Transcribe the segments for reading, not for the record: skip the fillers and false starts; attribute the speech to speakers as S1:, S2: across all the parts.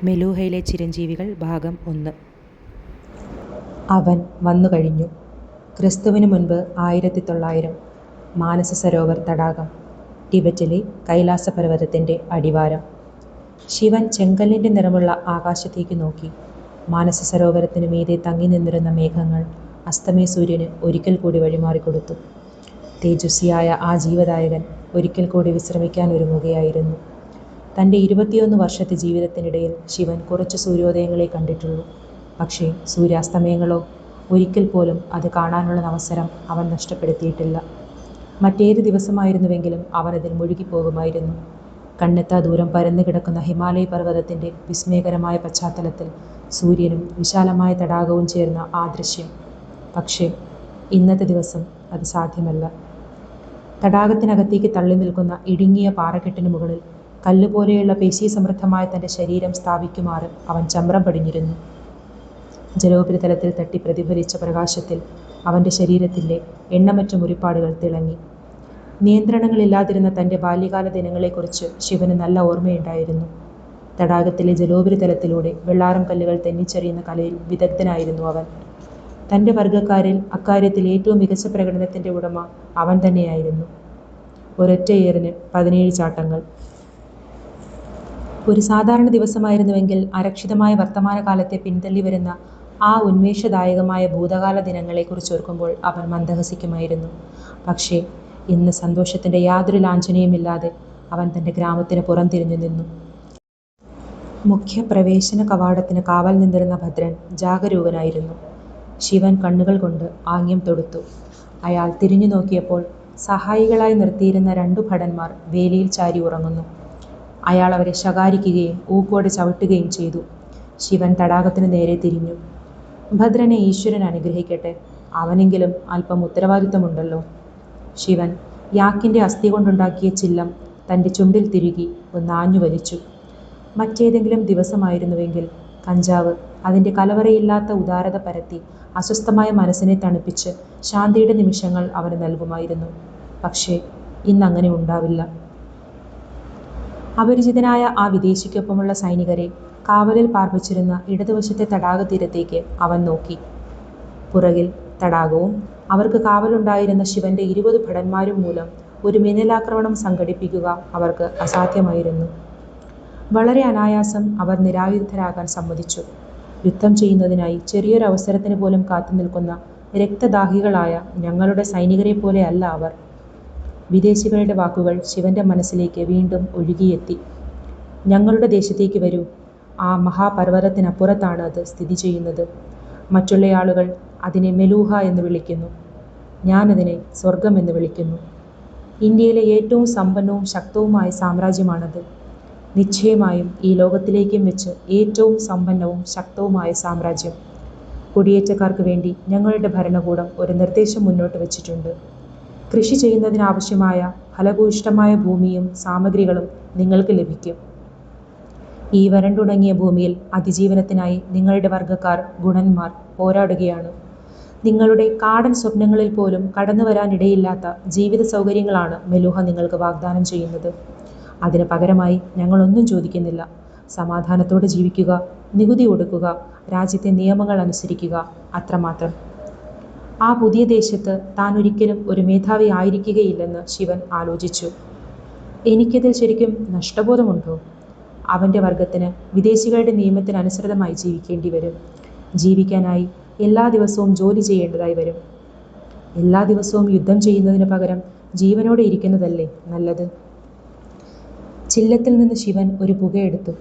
S1: മെലൂഹയിലെ ചിരഞ്ജീവികൾ ഭാഗം 1.
S2: അവൻ വന്നുകഴിഞ്ഞു. ക്രിസ്തുവിനു മുൻപ് 1900. മാനസ സരോവർ തടാകം, ടിബറ്റിലെ കൈലാസപർവ്വതത്തിൻ്റെ അടിവാരം. ശിവൻ ചെങ്കല്ലിൻ്റെ നിറമുള്ള ആകാശത്തേക്ക് നോക്കി. മാനസ സരോവരത്തിനു മീതെ തങ്ങി നിന്നിരുന്ന മേഘങ്ങൾ അസ്തമയ സൂര്യന് ഒരിക്കൽ കൂടി വഴിമാറിക്കൊടുത്തു. തേജസ്വിയായ ആ ജീവദായകൻ ഒരിക്കൽ കൂടി വിശ്രമിക്കാൻ ഒരുങ്ങുകയായിരുന്നു. തൻ്റെ 21 വർഷത്തെ ജീവിതത്തിനിടയിൽ ശിവൻ കുറച്ച് സൂര്യോദയങ്ങളെ കണ്ടിട്ടുള്ളൂ. പക്ഷേ സൂര്യാസ്തമയങ്ങളോ, ഒരിക്കൽ പോലും അത് കാണാനുള്ള അവസരം അവൻ നഷ്ടപ്പെടുത്തിയിട്ടില്ല. മറ്റേത് ദിവസമായിരുന്നുവെങ്കിലും അവനതിൽ മുഴുകിപ്പോകുമായിരുന്നു. കണ്ണെത്താ ദൂരം പരന്നു കിടക്കുന്ന ഹിമാലയ പർവ്വതത്തിൻ്റെ വിസ്മയകരമായ പശ്ചാത്തലത്തിൽ സൂര്യനും വിശാലമായ തടാകവും ചേർന്ന ആ ദൃശ്യം. പക്ഷേ ഇന്നത്തെ ദിവസം അത് സാധ്യമല്ല. തടാകത്തിനകത്തേക്ക് തള്ളി നിൽക്കുന്ന ഇടുങ്ങിയ പാറക്കെട്ടിന് മുകളിൽ കല്ലുപോലെയുള്ള പേശീസമൃദ്ധമായ തൻ്റെ ശരീരം സ്ഥാപിക്കുമാറ് അവൻ ചമ്രം പടിഞ്ഞിരുന്നു. ജലോപരിതലത്തിൽ തട്ടി പ്രതിഫലിച്ച പ്രകാശത്തിൽ അവൻ്റെ ശരീരത്തിൻ്റെ എണ്ണമറ്റ മുറിപ്പാടുകൾ തിളങ്ങി. നിയന്ത്രണങ്ങളില്ലാതിരുന്ന തൻ്റെ ബാല്യകാല ദിനങ്ങളെക്കുറിച്ച് ശിവന് നല്ല ഓർമ്മയുണ്ടായിരുന്നു. തടാകത്തിലെ ജലോപരിതലത്തിലൂടെ വെള്ളാരം കല്ലുകൾ തെന്നിച്ചെറിയുന്ന കലയിൽ വിദഗ്ധനായിരുന്നു അവൻ. തൻ്റെ വർഗ്ഗക്കാരിൽ അക്കാര്യത്തിൽ ഏറ്റവും മികച്ച പ്രകടനത്തിൻ്റെ ഉടമ അവൻ തന്നെയായിരുന്നു. ഒരൊറ്റ ഏറിന് 17 ചാട്ടങ്ങൾ. ഒരു സാധാരണ ദിവസമായിരുന്നുവെങ്കിൽ അരക്ഷിതമായ വർത്തമാനകാലത്തെ പിന്തള്ളി വരുന്ന ആ ഉന്മേഷദായകമായ ഭൂതകാല ദിനങ്ങളെക്കുറിച്ചോർക്കുമ്പോൾ അവൻ മന്ദഹസിക്കുമായിരുന്നു. പക്ഷേ ഇന്ന് സന്തോഷത്തിൻ്റെ യാതൊരു ലാഞ്ചനയുമില്ലാതെ അവൻ തൻ്റെ ഗ്രാമത്തിന് പുറംതിരിഞ്ഞു നിന്നു. മുഖ്യ പ്രവേശന കവാടത്തിന് കാവൽ നിന്നിരുന്ന ഭദ്രൻ ജാഗരൂകനായിരുന്നു. ശിവൻ കണ്ണുകൾ കൊണ്ട് ആംഗ്യം തൊടുത്തു. അയാൾ തിരിഞ്ഞു നോക്കിയപ്പോൾ സഹായികളായി നിർത്തിയിരുന്ന 2 ഭടന്മാർ വേലിയിൽ ചാരി ഉറങ്ങുന്നു. അയാൾ അവരെ ശകാരിക്കുകയും ഊക്കോടെ ചവിട്ടുകയും ചെയ്തു. ശിവൻ തടാകത്തിന് നേരെ തിരിഞ്ഞു. ഭദ്രനെ ഈശ്വരൻ അനുഗ്രഹിക്കട്ടെ, അവനെങ്കിലും അല്പം ഉത്തരവാദിത്വമുണ്ടല്ലോ. ശിവൻ യാക്കിൻ്റെ അസ്ഥി കൊണ്ടുണ്ടാക്കിയ ചില്ലം തൻ്റെ ചുണ്ടിൽ തിരുകി ഒന്നാഞ്ഞു വലിച്ചു. മറ്റേതെങ്കിലും ദിവസമായിരുന്നുവെങ്കിൽ കഞ്ചാവ് അതിൻ്റെ കലവറയില്ലാത്ത ഉദാരത പരത്തി അസ്വസ്ഥമായ മനസ്സിനെ തണുപ്പിച്ച് ശാന്തിയുടെ നിമിഷങ്ങൾ അവന് നൽകുമായിരുന്നു. പക്ഷേ ഇന്നങ്ങനെ ഉണ്ടാവില്ല. അപരിചിതനായ ആ വിദേശിക്കൊപ്പമുള്ള സൈനികരെ കാവലിൽ പാർപ്പിച്ചിരുന്ന ഇടതുവശത്തെ തടാകതീരത്തേക്ക് അവൻ നോക്കി. പുറകിൽ തടാകവും അവർക്ക് കാവലുണ്ടായിരുന്ന ശിവന്റെ 20 ഭടന്മാരും മൂലം ഒരു മിന്നലാക്രമണം സംഘടിപ്പിക്കുക അവർക്ക് അസാധ്യമായിരുന്നു. വളരെ അനായാസം അവർ നിരായുധരാകാൻ സമ്മതിച്ചു. യുദ്ധം ചെയ്യുന്നതിനായി ചെറിയൊരവസരത്തിന് പോലും കാത്തുനിൽക്കുന്ന രക്തദാഹികളായ ഞങ്ങളുടെ സൈനികരെ പോലെ അല്ല അവർ. വിദേശികളുടെ വാക്കുകൾ ശിവന്റെ മനസ്സിലേക്ക് വീണ്ടും ഒഴുകിയെത്തി. ഞങ്ങളുടെ ദേശത്തേക്ക് വരൂ. ആ മഹാപർവ്വതത്തിനപ്പുറത്താണ് അത് സ്ഥിതി ചെയ്യുന്നത്. മറ്റുള്ള ആളുകൾ അതിനെ മെലൂഹ എന്ന് വിളിക്കുന്നു. ഞാനതിനെ സ്വർഗം എന്ന് വിളിക്കുന്നു. ഇന്ത്യയിലെ ഏറ്റവും സമ്പന്നവും ശക്തവുമായ സാമ്രാജ്യമാണത്. നിശ്ചയമായും ഈ ലോകത്തിലേക്കും വെച്ച് ഏറ്റവും സമ്പന്നവും ശക്തവുമായ സാമ്രാജ്യം. കുടിയേറ്റക്കാർക്ക് വേണ്ടി ഞങ്ങളുടെ ഭരണകൂടം ഒരു നിർദ്ദേശം മുന്നോട്ട് വച്ചിട്ടുണ്ട്. കൃഷി ചെയ്യുന്നതിനാവശ്യമായ ഫലഭൂയിഷ്ഠമായ ഭൂമിയും സാമഗ്രികളും നിങ്ങൾക്ക് ലഭിക്കും. ഈ വരണ്ടുണങ്ങിയ ഭൂമിയിൽ അതിജീവനത്തിനായി നിങ്ങളുടെ വർഗ്ഗക്കാർ ഗുണന്മാർ പോരാടുകയാണ്. നിങ്ങളുടെ കാടൻ സ്വപ്നങ്ങളിൽ പോലും കടന്നു വരാനിടയില്ലാത്ത ജീവിത സൗകര്യങ്ങളാണ് മെലൂഹ നിങ്ങൾക്ക് വാഗ്ദാനം ചെയ്യുന്നത്. അതിന് പകരമായി ഞങ്ങളൊന്നും ചോദിക്കുന്നില്ല. സമാധാനത്തോടെ ജീവിക്കുക, നികുതി കൊടുക്കുക, രാജ്യത്തെ നിയമങ്ങൾ അനുസരിക്കുക, അത്രമാത്രം. ആ പുതിയ ദേശത്ത് താൻ ഒരിക്കലും ഒരു മേധാവി ആയിരിക്കുകയില്ലെന്ന് ശിവൻ ആലോചിച്ചു. എനിക്കതിൽ ശരിക്കും നഷ്ടബോധമുണ്ടോ? അവൻ്റെ വർഗത്തിന് വിദേശികളുടെ നിയമത്തിനനുസൃതമായി ജീവിക്കേണ്ടി വരും. ജീവിക്കാനായി എല്ലാ ദിവസവും ജോലി ചെയ്യേണ്ടതായി വരും. എല്ലാ ദിവസവും യുദ്ധം ചെയ്യുന്നതിന് പകരം ജീവനോടെ ഇരിക്കുന്നതല്ലേ നല്ലത്? ചില്ലത്തിൽ നിന്ന് ശിവൻ ഒരു പുകയെടുത്തു.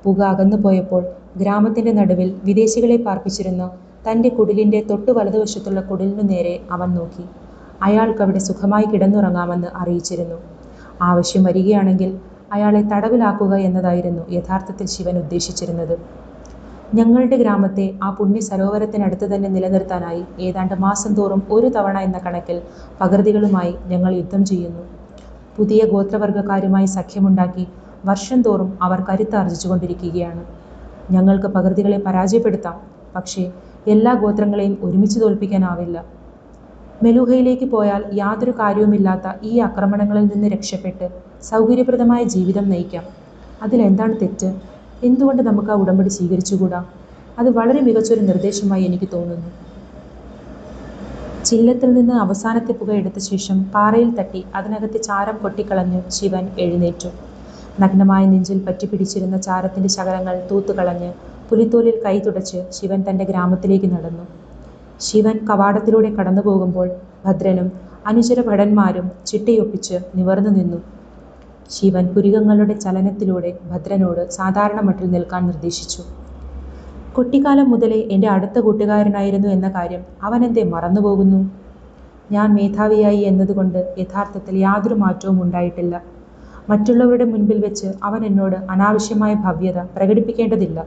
S2: പുക അകന്നു പോയപ്പോൾ ഗ്രാമത്തിൻ്റെ നടുവിൽ വിദേശികളെ പാർപ്പിച്ചിരുന്ന തൻ്റെ കുടിലിൻ്റെ തൊട്ടു വലതുവശത്തുള്ള കുടിലിനു നേരെ അവൻ നോക്കി. അയാൾക്കവിടെ സുഖമായി കിടന്നുറങ്ങാമെന്ന് അറിയിച്ചിരുന്നു. ആവശ്യം വരികയാണെങ്കിൽ അയാളെ തടവിലാക്കുക എന്നതായിരുന്നു യഥാർത്ഥത്തിൽ ശിവൻ ഉദ്ദേശിച്ചിരുന്നത്. ഞങ്ങളുടെ ഗ്രാമത്തെ ആ പുണ്യ സരോവരത്തിനടുത്ത് തന്നെ നിലനിർത്താനായി ഏതാണ്ട് മാസം തോറും 1 തവണ എന്ന കണക്കിൽ പകർതികളുമായി ഞങ്ങൾ യുദ്ധം ചെയ്യുന്നു. പുതിയ ഗോത്രവർഗ്ഗക്കാരുമായി സഖ്യമുണ്ടാക്കി വർഷം തോറും അവർ കരുത്താർജിച്ചുകൊണ്ടിരിക്കുകയാണ്. ഞങ്ങൾക്ക് പകർതികളെ പരാജയപ്പെടുത്താം, പക്ഷേ എല്ലാ ഗോത്രങ്ങളെയും ഒരുമിച്ച് തോൽപ്പിക്കാനാവില്ല. മെലൂഹയിലേക്ക് പോയാൽ യാതൊരു കാര്യവുമില്ലാത്ത ഈ ആക്രമണങ്ങളിൽ നിന്ന് രക്ഷപ്പെട്ട് സൗകര്യപ്രദമായ ജീവിതം നയിക്കാം. അതിലെന്താണ് തെറ്റ്? എന്തുകൊണ്ട് നമുക്ക് ആ ഉടമ്പടി സ്വീകരിച്ചുകൂടാ? അത് വളരെ മികച്ചൊരു നിർദ്ദേശമായി എനിക്ക് തോന്നുന്നു. ചില്ലത്തിൽ നിന്ന് അവസാനത്തെ പുക എടുത്ത ശേഷം പാറയിൽ തട്ടി അതിനകത്തെ ചാരം കൊട്ടിക്കളഞ്ഞ് ശിവൻ എഴുന്നേറ്റു. നഗ്നമായ നെഞ്ചിൽ പറ്റിപ്പിടിച്ചിരുന്ന ചാരത്തിന്റെ ശകലങ്ങൾ തൂത്തുകളഞ്ഞ് പുലിത്തോലിൽ കൈ തുടച്ച് ശിവൻ തന്റെ ഗ്രാമത്തിലേക്ക് നടന്നു. ശിവൻ കവാടത്തിലൂടെ കടന്നു പോകുമ്പോൾ ഭദ്രനും അനുചര ഭടന്മാരും ചിട്ടയൊപ്പിച്ച് നിവർന്നു നിന്നു. ശിവൻ പുരികങ്ങളുടെ ചലനത്തിലൂടെ ഭദ്രനോട് സാധാരണ മട്ടിൽ നിൽക്കാൻ നിർദ്ദേശിച്ചു. കുട്ടിക്കാലം മുതലേ എൻ്റെ അടുത്ത കൂട്ടുകാരനായിരുന്നു എന്ന കാര്യം അവനെന്തേ മറന്നുപോകുന്നു? ഞാൻ മേധാവിയായി എന്നതുകൊണ്ട് യഥാർത്ഥത്തിൽ യാതൊരു മാറ്റവും ഉണ്ടായിട്ടില്ല. മറ്റുള്ളവരുടെ മുൻപിൽ വെച്ച് അവൻ എന്നോട് അനാവശ്യമായ ഭവ്യത പ്രകടിപ്പിക്കേണ്ടതില്ല.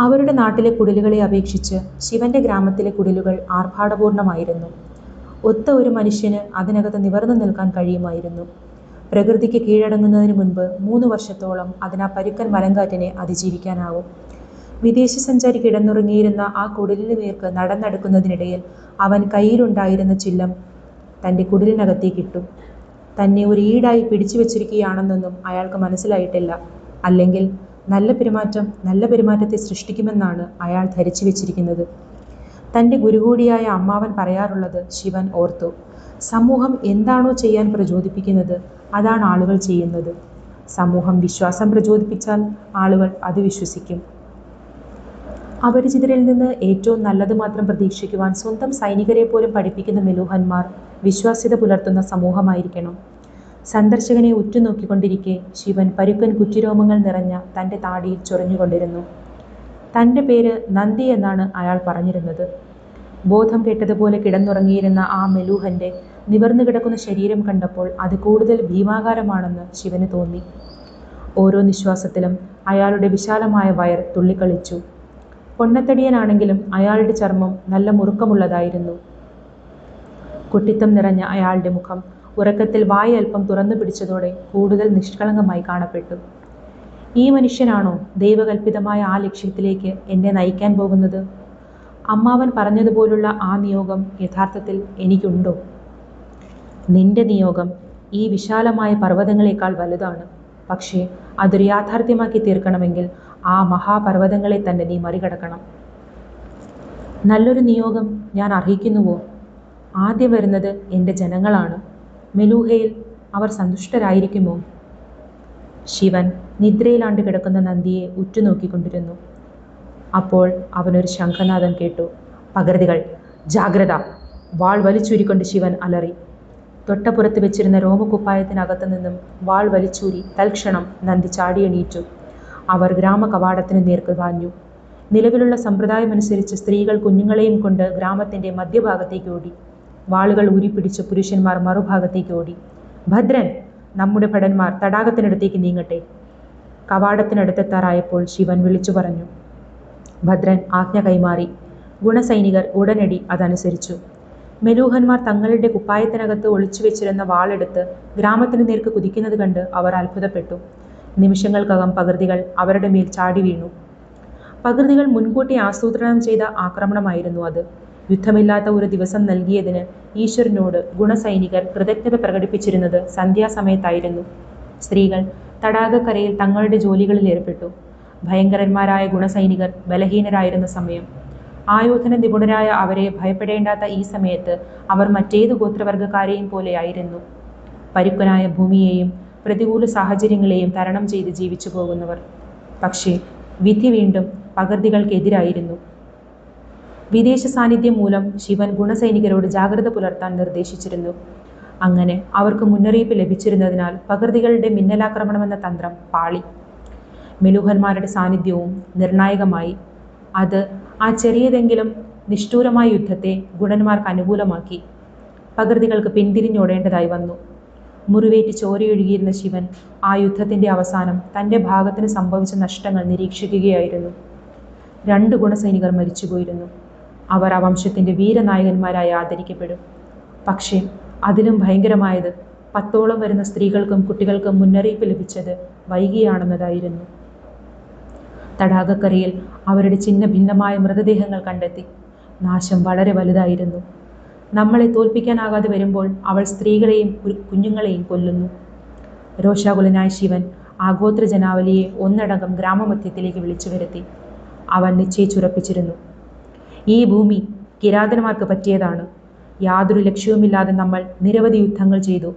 S2: അവരുടെ നാട്ടിലെ കുടിലുകളെ അപേക്ഷിച്ച് ശിവന്റെ ഗ്രാമത്തിലെ കുടിലുകൾ ആർഭാടപൂർണമായിരുന്നു. ഒത്ത ഒരു മനുഷ്യന് അതിനകത്ത് നിവർന്നു നിൽക്കാൻ കഴിയുമായിരുന്നു. പ്രകൃതിക്ക് കീഴടങ്ങുന്നതിന് മുൻപ് 3 വർഷത്തോളം അതിനാ പരുക്കൻ മലങ്കാറ്റിനെ അതിജീവിക്കാനാവും. വിദേശ സഞ്ചാരി കിടന്നുറങ്ങിയിരുന്ന ആ കുടിലിന് നേർക്ക് നടന്നെടുക്കുന്നതിനിടയിൽ അവൻ കയ്യിലുണ്ടായിരുന്ന ചില്ലം തൻ്റെ കുടിലിനകത്തേക്കിട്ടു. തന്നെ ഒരു ഈടായി പിടിച്ചു വെച്ചിരിക്കുകയാണെന്നൊന്നും അയാൾക്ക് മനസ്സിലായിട്ടില്ല. അല്ലെങ്കിൽ നല്ല പെരുമാറ്റത്തെ സൃഷ്ടിക്കുമെന്നാണ് അയാൾ ധരിച്ചു വെച്ചിരിക്കുന്നത്. തൻ്റെ ഗുരു കൂടിയായ അമ്മാവൻ പറയാറുള്ളത് ശിവൻ ഓർത്തു. സമൂഹം എന്താണോ ചെയ്യാൻ പ്രചോദിപ്പിക്കുന്നത് അതാണ് ആളുകൾ ചെയ്യുന്നത്. സമൂഹം വിശ്വാസം പ്രചോദിപ്പിച്ചാൽ ആളുകൾ അത് വിശ്വസിക്കും. അപരിചിതരിൽ നിന്ന് ഏറ്റവും നല്ലത് മാത്രം പ്രതീക്ഷിക്കുവാൻ സ്വന്തം സൈനികരെ പോലും പഠിപ്പിക്കുന്ന മെലൂഹന്മാർ വിശ്വാസ്യത പുലർത്തുന്ന സമൂഹമായിരിക്കണം. സന്ദർശകനെ ഉറ്റുനോക്കിക്കൊണ്ടിരിക്കെ ശിവൻ പരുക്കൻ കുറ്റിരോമങ്ങൾ നിറഞ്ഞ തൻ്റെ താടിയിൽ ചൊറിഞ്ഞുകൊണ്ടിരുന്നു. തൻ്റെ പേര് നന്ദി എന്നാണ് അയാൾ പറഞ്ഞിരുന്നത്. ബോധം കെട്ടതുപോലെ കിടന്നുറങ്ങിയിരുന്ന ആ മെലൂഹന്റെ നിവർന്നു കിടക്കുന്ന ശരീരം കണ്ടപ്പോൾ അത് കൂടുതൽ ഭീമാകാരമാണെന്ന് ശിവന് തോന്നി. ഓരോ നിശ്വാസത്തിലും അയാളുടെ വിശാലമായ വയർ തുള്ളിക്കളിച്ചു. പൊണ്ണത്തടിയനാണെങ്കിലും അയാളുടെ ചർമ്മം നല്ല മുറുക്കമുള്ളതായിരുന്നു. കുട്ടിത്തം നിറഞ്ഞ അയാളുടെ മുഖം ഉറക്കത്തിൽ വായ അല്പം തുറന്നു പിടിച്ചതോടെ കൂടുതൽ നിഷ്കളങ്കമായി കാണപ്പെട്ടു. ഈ മനുഷ്യനാണോ ദൈവകൽപിതമായ ആ ലക്ഷ്യത്തിലേക്ക് എന്നെ നയിക്കാൻ പോകുന്നത്? അമ്മാവൻ പറഞ്ഞതുപോലുള്ള ആ നിയോഗം യഥാർത്ഥത്തിൽ എനിക്കുണ്ടോ? നിന്റെ നിയോഗം ഈ വിശാലമായ പർവ്വതങ്ങളെക്കാൾ വലുതാണ്. പക്ഷേ അതൊരു യാഥാർത്ഥ്യമാക്കി തീർക്കണമെങ്കിൽ ആ മഹാപർവ്വതങ്ങളെ തന്നെ നീ മറികടക്കണം. നല്ലൊരു നിയോഗം ഞാൻ അർഹിക്കുന്നുവോ? ആദ്യം വരുന്നത് എൻ്റെ ജനങ്ങളാണ്. മെലൂഹയിൽ അവർ സന്തുഷ്ടരായിരിക്കുമോ? ശിവൻ നിദ്രയിലാണ്ട് കിടക്കുന്ന നന്ദിയെ ഉറ്റുനോക്കിക്കൊണ്ടിരുന്നു. അപ്പോൾ അവനൊരു ശംഖനാദം കേട്ടു. പകർതികൾ, ജാഗ്രത! വാൾ വലിച്ചൂരിക്കൊണ്ട് ശിവൻ അലറി. തൊട്ടപ്പുറത്ത് വെച്ചിരുന്ന രോമകുപ്പായത്തിനകത്തു നിന്നും വാൾ വലിച്ചൂരി തൽക്ഷണം നന്ദി ചാടിയെണീറ്റു. അവർ ഗ്രാമ കവാടത്തിന് നേർക്ക് പാഞ്ഞു. നിലവിലുള്ള സമ്പ്രദായമനുസരിച്ച് സ്ത്രീകൾ കുഞ്ഞുങ്ങളെയും കൊണ്ട് ഗ്രാമത്തിൻ്റെ മധ്യഭാഗത്തേക്ക് ഓടി. വാളുകൾ ഊരിപ്പിടിച്ച പുരുഷന്മാർ മറുഭാഗത്തേക്ക് ഓടി. ഭദ്രൻ, നമ്മുടെ ഭടന്മാർ തടാകത്തിനടുത്തേക്ക് നീങ്ങട്ടെ. കവാടത്തിനടുത്തെത്താറായപ്പോൾ ശിവൻ വിളിച്ചു പറഞ്ഞു. ഭദ്രൻ ആജ്ഞ കൈമാറി. ഗുണസൈനികർ ഉടനടി അതനുസരിച്ചു. മെലൂഹന്മാർ തങ്ങളുടെ കുപ്പായത്തിനകത്ത് ഒളിച്ചു വെച്ചിരുന്ന വാളെടുത്ത് ഗ്രാമത്തിന് നേർക്ക് കുതിക്കുന്നത് കണ്ട് അവർ അത്ഭുതപ്പെട്ടു. നിമിഷങ്ങൾക്കകം പകർതികൾ അവരുടെ മേൽ ചാടി വീണു. പകർതികൾ മുൻകൂട്ടി ആസൂത്രണം ചെയ്ത ആക്രമണമായിരുന്നു അത്. യുദ്ധമില്ലാത്ത ഒരു ദിവസം നൽകിയതിന് ഈശ്വരനോട് ഗുണസൈനികർ കൃതജ്ഞത പ്രകടിപ്പിച്ചിരുന്നത് സന്ധ്യാസമയത്തായിരുന്നു. സ്ത്രീകൾ തടാകക്കരയിൽ തങ്ങളുടെ ജോലികളിൽ ഏർപ്പെട്ടു. ഭയങ്കരന്മാരായ ഗുണസൈനികർ ബലഹീനരായിരുന്ന സമയം. ആയോധന നിപുണരായ അവരെ ഭയപ്പെടേണ്ടാത്ത ഈ സമയത്ത് അവർ മറ്റേതു ഗോത്രവർഗക്കാരെയും പോലെയായിരുന്നു. പരുക്കനായ ഭൂമിയെയും പ്രതികൂല സാഹചര്യങ്ങളെയും തരണം ചെയ്ത് ജീവിച്ചു പോകുന്നവർ. പക്ഷേ വിധി വീണ്ടും പകർതികൾക്കെതിരായിരുന്നു. വിദേശ സാന്നിധ്യം മൂലം ശിവൻ ഗുണസൈനികരോട് ജാഗ്രത പുലർത്താൻ നിർദ്ദേശിച്ചിരുന്നു. അങ്ങനെ അവർക്ക് മുന്നറിയിപ്പ് ലഭിച്ചിരുന്നതിനാൽ പകർതികളുടെ മിന്നലാക്രമണമെന്ന തന്ത്രം പാളി. മെലൂഹന്മാരുടെ സാന്നിധ്യവും നിർണായകമായി. അത് ആ ചെറിയതെങ്കിലും നിഷ്ഠൂരമായ യുദ്ധത്തെ ഗുണന്മാർക്ക് അനുകൂലമാക്കി. പകർതികൾക്ക് പിന്തിരിഞ്ഞോടേണ്ടതായി വന്നു. മുറിവേറ്റ് ചോരയൊഴുകിയിരുന്ന ശിവൻ ആ യുദ്ധത്തിൻ്റെ അവസാനം തൻ്റെ ഭാഗത്തിന് സംഭവിച്ച നഷ്ടങ്ങൾ നിരീക്ഷിക്കുകയായിരുന്നു. 2 ഗുണസൈനികർ മരിച്ചുപോയിരുന്നു. അവർ ആ വംശത്തിൻ്റെ വീരനായകന്മാരായി ആദരിക്കപ്പെടും. പക്ഷേ അതിലും ഭയങ്കരമായത് 10ഓളം വരുന്ന സ്ത്രീകൾക്കും കുട്ടികൾക്കും മുന്നറിയിപ്പ് ലഭിച്ചത് വൈകിയാണെന്നതായിരുന്നു. തടാകക്കരയിൽ അവരുടെ ചിഹ്ന ഭിന്നമായ മൃതദേഹങ്ങൾ കണ്ടെത്തി. നാശം വളരെ വലുതായിരുന്നു. നമ്മളെ തോൽപ്പിക്കാനാകാതെ വരുമ്പോൾ അവൾ സ്ത്രീകളെയും കുഞ്ഞുങ്ങളെയും കൊല്ലുന്നു. രോഷാകുലനായ ശിവൻ ആ ഗോത്രജനാവലിയെ ഒന്നടങ്കം ഗ്രാമമധ്യത്തിലേക്ക് വിളിച്ചു വരുത്തി. അവൻ നിശ്ചയിച്ചുറപ്പിച്ചിരുന്നു, ഈ ഭൂമി കിരാതന്മാർക്ക് പറ്റിയതാണ്. യാതൊരു ലക്ഷ്യവുമില്ലാതെ നമ്മൾ നിരവധി യുദ്ധങ്ങൾ ചെയ്തു.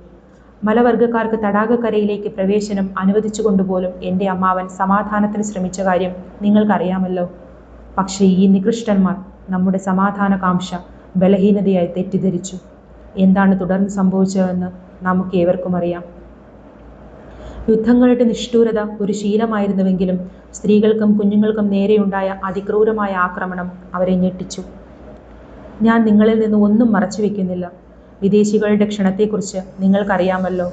S2: മലവർഗക്കാർക്ക് തടാകക്കരയിലേക്ക് പ്രവേശനം അനുവദിച്ചുകൊണ്ടുപോലും എൻ്റെ അമ്മാവൻ സമാധാനത്തിന് ശ്രമിച്ച കാര്യം നിങ്ങൾക്കറിയാമല്ലോ. പക്ഷേ ഈ നികൃഷ്ടന്മാർ നമ്മുടെ സമാധാനകാംക്ഷ ബലഹീനതയായി തെറ്റിദ്ധരിച്ചു. എന്താണ് തുടർന്ന് സംഭവിച്ചതെന്ന് നമുക്ക് ഏവർക്കും അറിയാം. യുദ്ധങ്ങളുടെ നിഷ്ഠൂരത ഒരു ശീലമായിരുന്നുവെങ്കിലും സ്ത്രീകൾക്കും കുഞ്ഞുങ്ങൾക്കും നേരെയുണ്ടായ അതിക്രൂരമായ ആക്രമണം അവരെ ഞെട്ടിച്ചു. ഞാൻ നിങ്ങളിൽ നിന്ന് ഒന്നും മറച്ചു വയ്ക്കുന്നില്ല. വിദേശികളുടെ ക്ഷണത്തെക്കുറിച്ച് നിങ്ങൾക്കറിയാമല്ലോ.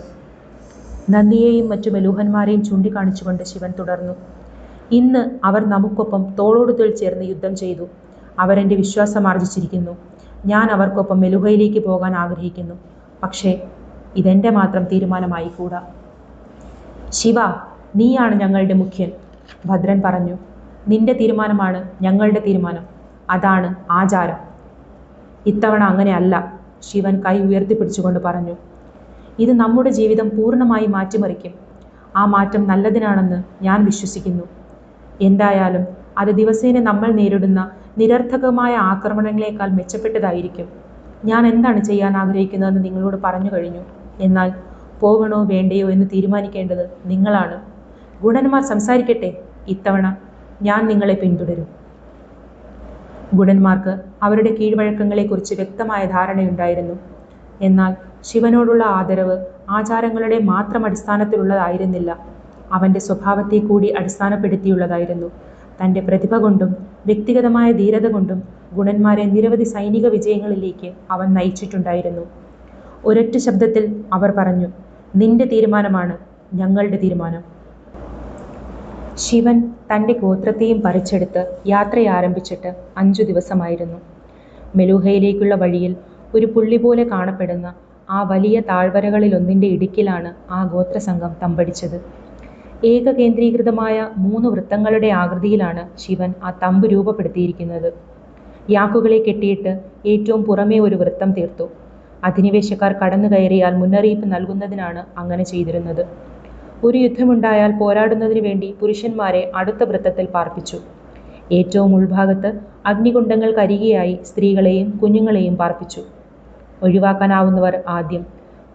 S2: നന്ദിയെയും മറ്റു മെലൂഹന്മാരെയും ചൂണ്ടിക്കാണിച്ചുകൊണ്ട് ശിവൻ തുടർന്നു. ഇന്ന് അവർ നമുക്കൊപ്പം തോളോട് തോൾ ചേർന്ന് യുദ്ധം ചെയ്തു. അവരെൻ്റെ വിശ്വാസം ആർജിച്ചിരിക്കുന്നു. ഞാൻ അവർക്കൊപ്പം മെലൂഹയിലേക്ക് പോകാൻ ആഗ്രഹിക്കുന്നു. പക്ഷേ ഇതെൻ്റെ മാത്രം തീരുമാനമായിക്കൂടാ. ശിവ, നീയാണ് ഞങ്ങളുടെ മുഖ്യൻ, ഭദ്രൻ പറഞ്ഞു. നിന്റെ തീരുമാനമാണ് ഞങ്ങളുടെ തീരുമാനം. അതാണ് ആചാരം. ഇത്തവണ അങ്ങനെയല്ല, ശിവൻ കൈ ഉയർത്തിപ്പിടിച്ചുകൊണ്ട് പറഞ്ഞു. ഇത് നമ്മുടെ ജീവിതം പൂർണ്ണമായി മാറ്റിമറിക്കും. ആ മാറ്റം നല്ലതിനാണെന്ന് ഞാൻ വിശ്വസിക്കുന്നു. എന്തായാലും അത് ദിവസേന നമ്മൾ നേരിടുന്ന നിരർത്ഥകമായ ആക്രമണങ്ങളെക്കാൾ മെച്ചപ്പെട്ടതായിരിക്കും. ഞാൻ എന്താണ് ചെയ്യാൻ ആഗ്രഹിക്കുന്നതെന്ന് നിങ്ങളോട് പറഞ്ഞു കഴിഞ്ഞു. എന്നാൽ പോകണോ വേണ്ടയോ എന്ന് തീരുമാനിക്കേണ്ടത് നിങ്ങളാണ്. ഗുണന്മാർ സംസാരിക്കട്ടെ. ഇത്തവണ ഞാൻ നിങ്ങളെ പിന്തുടരും. ഗുണന്മാർക്ക് അവരുടെ കീഴ്വഴക്കങ്ങളെക്കുറിച്ച് വ്യക്തമായ ധാരണയുണ്ടായിരുന്നു. എന്നാൽ ശിവനോടുള്ള ആദരവ് ആചാരങ്ങളുടെ മാത്രം അടിസ്ഥാനത്തിലുള്ളതായിരുന്നില്ല. അവൻ്റെ സ്വഭാവത്തെ കൂടി അടിസ്ഥാനപ്പെടുത്തിയുള്ളതായിരുന്നു. തൻ്റെ പ്രതിഭ കൊണ്ടും വ്യക്തിഗതമായ ധീരത കൊണ്ടും ഗുണന്മാരെ നിരവധി സൈനിക വിജയങ്ങളിലേക്ക് അവൻ നയിച്ചിട്ടുണ്ടായിരുന്നു. ഒരൊറ്റ ശബ്ദത്തിൽ അവർ പറഞ്ഞു, നിന്റെ തീരുമാനമാണ് ഞങ്ങളുടെ തീരുമാനം. ശിവൻ തൻ്റെ ഗോത്രത്തെയും പറിച്ചെടുത്ത് യാത്രയാരംഭിച്ചിട്ട് 5 ദിവസമായിരുന്നു. മെലൂഹയിലേക്കുള്ള വഴിയിൽ ഒരു പുള്ളി പോലെ കാണപ്പെടുന്ന ആ വലിയ താഴ്വരകളിലൊന്നിൻ്റെ ഇടുക്കിലാണ് ആ ഗോത്രസംഘം തമ്പടിച്ചത്. ഏകകേന്ദ്രീകൃതമായ 3 വൃത്തങ്ങളുടെ ആകൃതിയിലാണ് ശിവൻ ആ തമ്പ് രൂപപ്പെടുത്തിയിരിക്കുന്നത്. യാക്കുകളെ കെട്ടിയിട്ട് ഏറ്റവും പുറമേ ഒരു വൃത്തം തീർത്തു. അധിനിവേശക്കാർ കടന്നു കയറിയാൽ മുന്നറിയിപ്പ് നൽകുന്നതിനാണ് അങ്ങനെ ചെയ്തിരുന്നത്. ഒരു യുദ്ധമുണ്ടായാൽ പോരാടുന്നതിന് വേണ്ടി പുരുഷന്മാരെ അടുത്ത വൃത്തത്തിൽ പാർപ്പിച്ചു. ഏറ്റവും ഉൾഭാഗത്ത് അഗ്നികുണ്ഡങ്ങൾക്കരികെയായി സ്ത്രീകളെയും കുഞ്ഞുങ്ങളെയും പാർപ്പിച്ചു. ഒഴിവാക്കാനാവുന്നവർ ആദ്യം,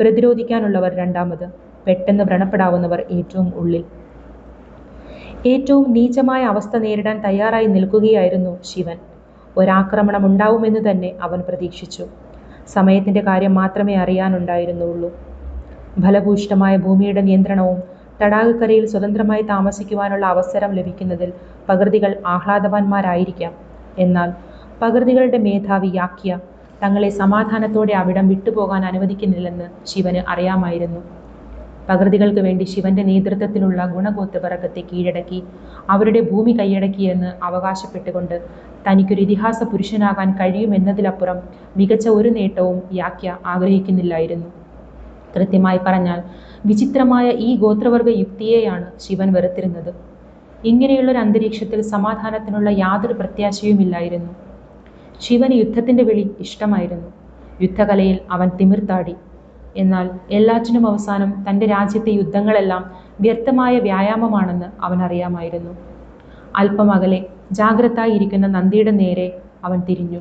S2: പ്രതിരോധിക്കാനുള്ളവർ രണ്ടാമത്, പെട്ടെന്ന് വ്രണപ്പെടാവുന്നവർ ഏറ്റവും ഉള്ളിൽ. ഏറ്റവും നീചമായ അവസ്ഥ നേരിടാൻ തയ്യാറായി നിൽക്കുകയായിരുന്നു ശിവൻ. ഒരാക്രമണം ഉണ്ടാവുമെന്ന് തന്നെ അവൻ പ്രതീക്ഷിച്ചു. സമയത്തിൻ്റെ കാര്യം മാത്രമേ അറിയാനുണ്ടായിരുന്നുള്ളൂ. ഫലഭൂയിഷ്ഠമായ ഭൂമിയുടെ നിയന്ത്രണവും തടാകക്കരയിൽ സ്വതന്ത്രമായി താമസിക്കുവാനുള്ള അവസരം ലഭിക്കുന്നതിൽ പകർദികൾ ആഹ്ലാദവാന്മാരായിരിക്കാം. എന്നാൽ പകർദികളുടെ മേധാവി യാക്യ തങ്ങളെ സമാധാനത്തോടെ അവിടം വിട്ടുപോകാൻ അനുവദിക്കുന്നില്ലെന്ന് ശിവന് അറിയാമായിരുന്നു. പകർദികൾക്ക് വേണ്ടി ശിവന്റെ നേതൃത്വത്തിലുള്ള ഗുണഗോത്രവർഗത്തെ കീഴടക്കി അവരുടെ ഭൂമി കൈയടക്കിയെന്ന് അവകാശപ്പെട്ടുകൊണ്ട് തനിക്കൊരു ഇതിഹാസ പുരുഷനാകാൻ കഴിയുമെന്നതിലപ്പുറം മികച്ച ഒരു നേട്ടവും യാക്യ ആഗ്രഹിക്കുന്നില്ലായിരുന്നു. കൃത്യമായി പറഞ്ഞാൽ വിചിത്രമായ ഈ ഗോത്രവർഗ യുക്തിയെയാണ് ശിവൻ വെറുത്തിരുന്നത്. ഇങ്ങനെയുള്ളൊരു അന്തരീക്ഷത്തിൽ സമാധാനത്തിനുള്ള യാതൊരു പ്രത്യാശയുമില്ലായിരുന്നു. ശിവന് യുദ്ധത്തിൻ്റെ വിളി ഇഷ്ടമായിരുന്നു. യുദ്ധകലയിൽ അവൻ തിമിർത്താടി. എന്നാൽ എല്ലാറ്റിനും അവസാനം തൻ്റെ രാജ്യത്തെ യുദ്ധങ്ങളെല്ലാം വ്യർത്ഥമായ വ്യായാമമാണെന്ന് അവൻ അറിയാമായിരുന്നു. അല്പം അകലെ ജാഗ്രതായി ഇരിക്കുന്ന നന്ദിയുടെ നേരെ അവൻ തിരിഞ്ഞു.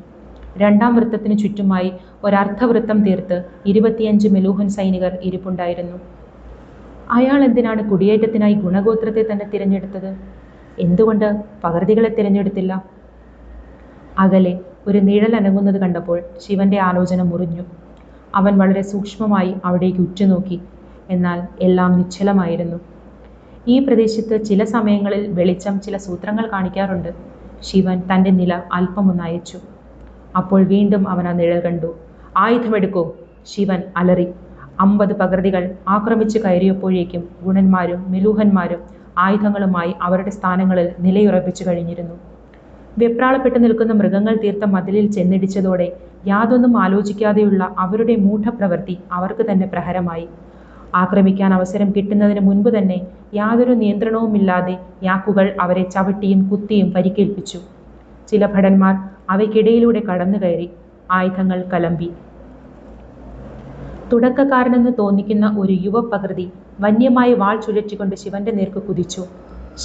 S2: 2ാം വൃത്തത്തിന് ചുറ്റുമായി ഒരർദ്ധവൃത്തം തീർത്ത് 25 മെലൂഹൻ സൈനികർ ഇരിപ്പുണ്ടായിരുന്നു. അയാൾ എന്തിനാണ് കുടിയേറ്റത്തിനായി ഗുണഗോത്രത്തെ തന്നെ തിരഞ്ഞെടുത്തത്? എന്തുകൊണ്ട് പകർദികളെ തിരഞ്ഞെടുത്തില്ല? അകലെ ഒരു നിഴൽ അനങ്ങുന്നത് കണ്ടപ്പോൾ ശിവന്റെ ആലോചന മുറിഞ്ഞു. അവൻ വളരെ സൂക്ഷ്മമായി അവിടേക്ക് ഉറ്റുനോക്കി. എന്നാൽ എല്ലാം നിശ്ചലമായിരുന്നു. ഈ പ്രദേശത്ത് ചില സമയങ്ങളിൽ വെളിച്ചം ചില സൂത്രങ്ങൾ കാണിക്കാറുണ്ട്. ശിവൻ തൻ്റെ നില അല്പമൊന്ന് അയച്ചു. അപ്പോൾ വീണ്ടും അവൻ ആ നിഴൽ കണ്ടു. ആയുധമെടുക്കൂ, ശിവൻ അലറി. 50 പകർദികൾ ആക്രമിച്ച് കയറിയപ്പോഴേക്കും ഗുണന്മാരും മെലൂഹന്മാരും ആയുധങ്ങളുമായി അവരുടെ സ്ഥാനങ്ങളിൽ നിലയുറപ്പിച്ചു കഴിഞ്ഞിരുന്നു. വെപ്രാളപ്പെട്ടു നിൽക്കുന്ന മൃഗങ്ങൾ തീർത്ത മതിലിൽ ചെന്നിടിച്ചതോടെ യാതൊന്നും ആലോചിക്കാതെയുള്ള അവരുടെ മൂഢപ്രവൃത്തി അവർക്ക് തന്നെ പ്രഹരമായി. ആക്രമിക്കാൻ അവസരം കിട്ടുന്നതിന് മുൻപ് തന്നെ യാതൊരു നിയന്ത്രണവുമില്ലാതെ യാക്കുകൾ അവരെ ചവിട്ടിയും കുത്തിയും പരിക്കേൽപ്പിച്ചു. ചില ഭടന്മാർ അവയ്ക്കിടയിലൂടെ കടന്നു കയറി. ആയുധങ്ങൾ കലമ്പി. തുടക്കക്കാരനെന്ന് തോന്നിക്കുന്ന ഒരു യുവ പകൃതി വന്യമായി വാൾ ചുഴറ്റിക്കൊണ്ട് ശിവന്റെ നേർക്ക് കുതിച്ചു.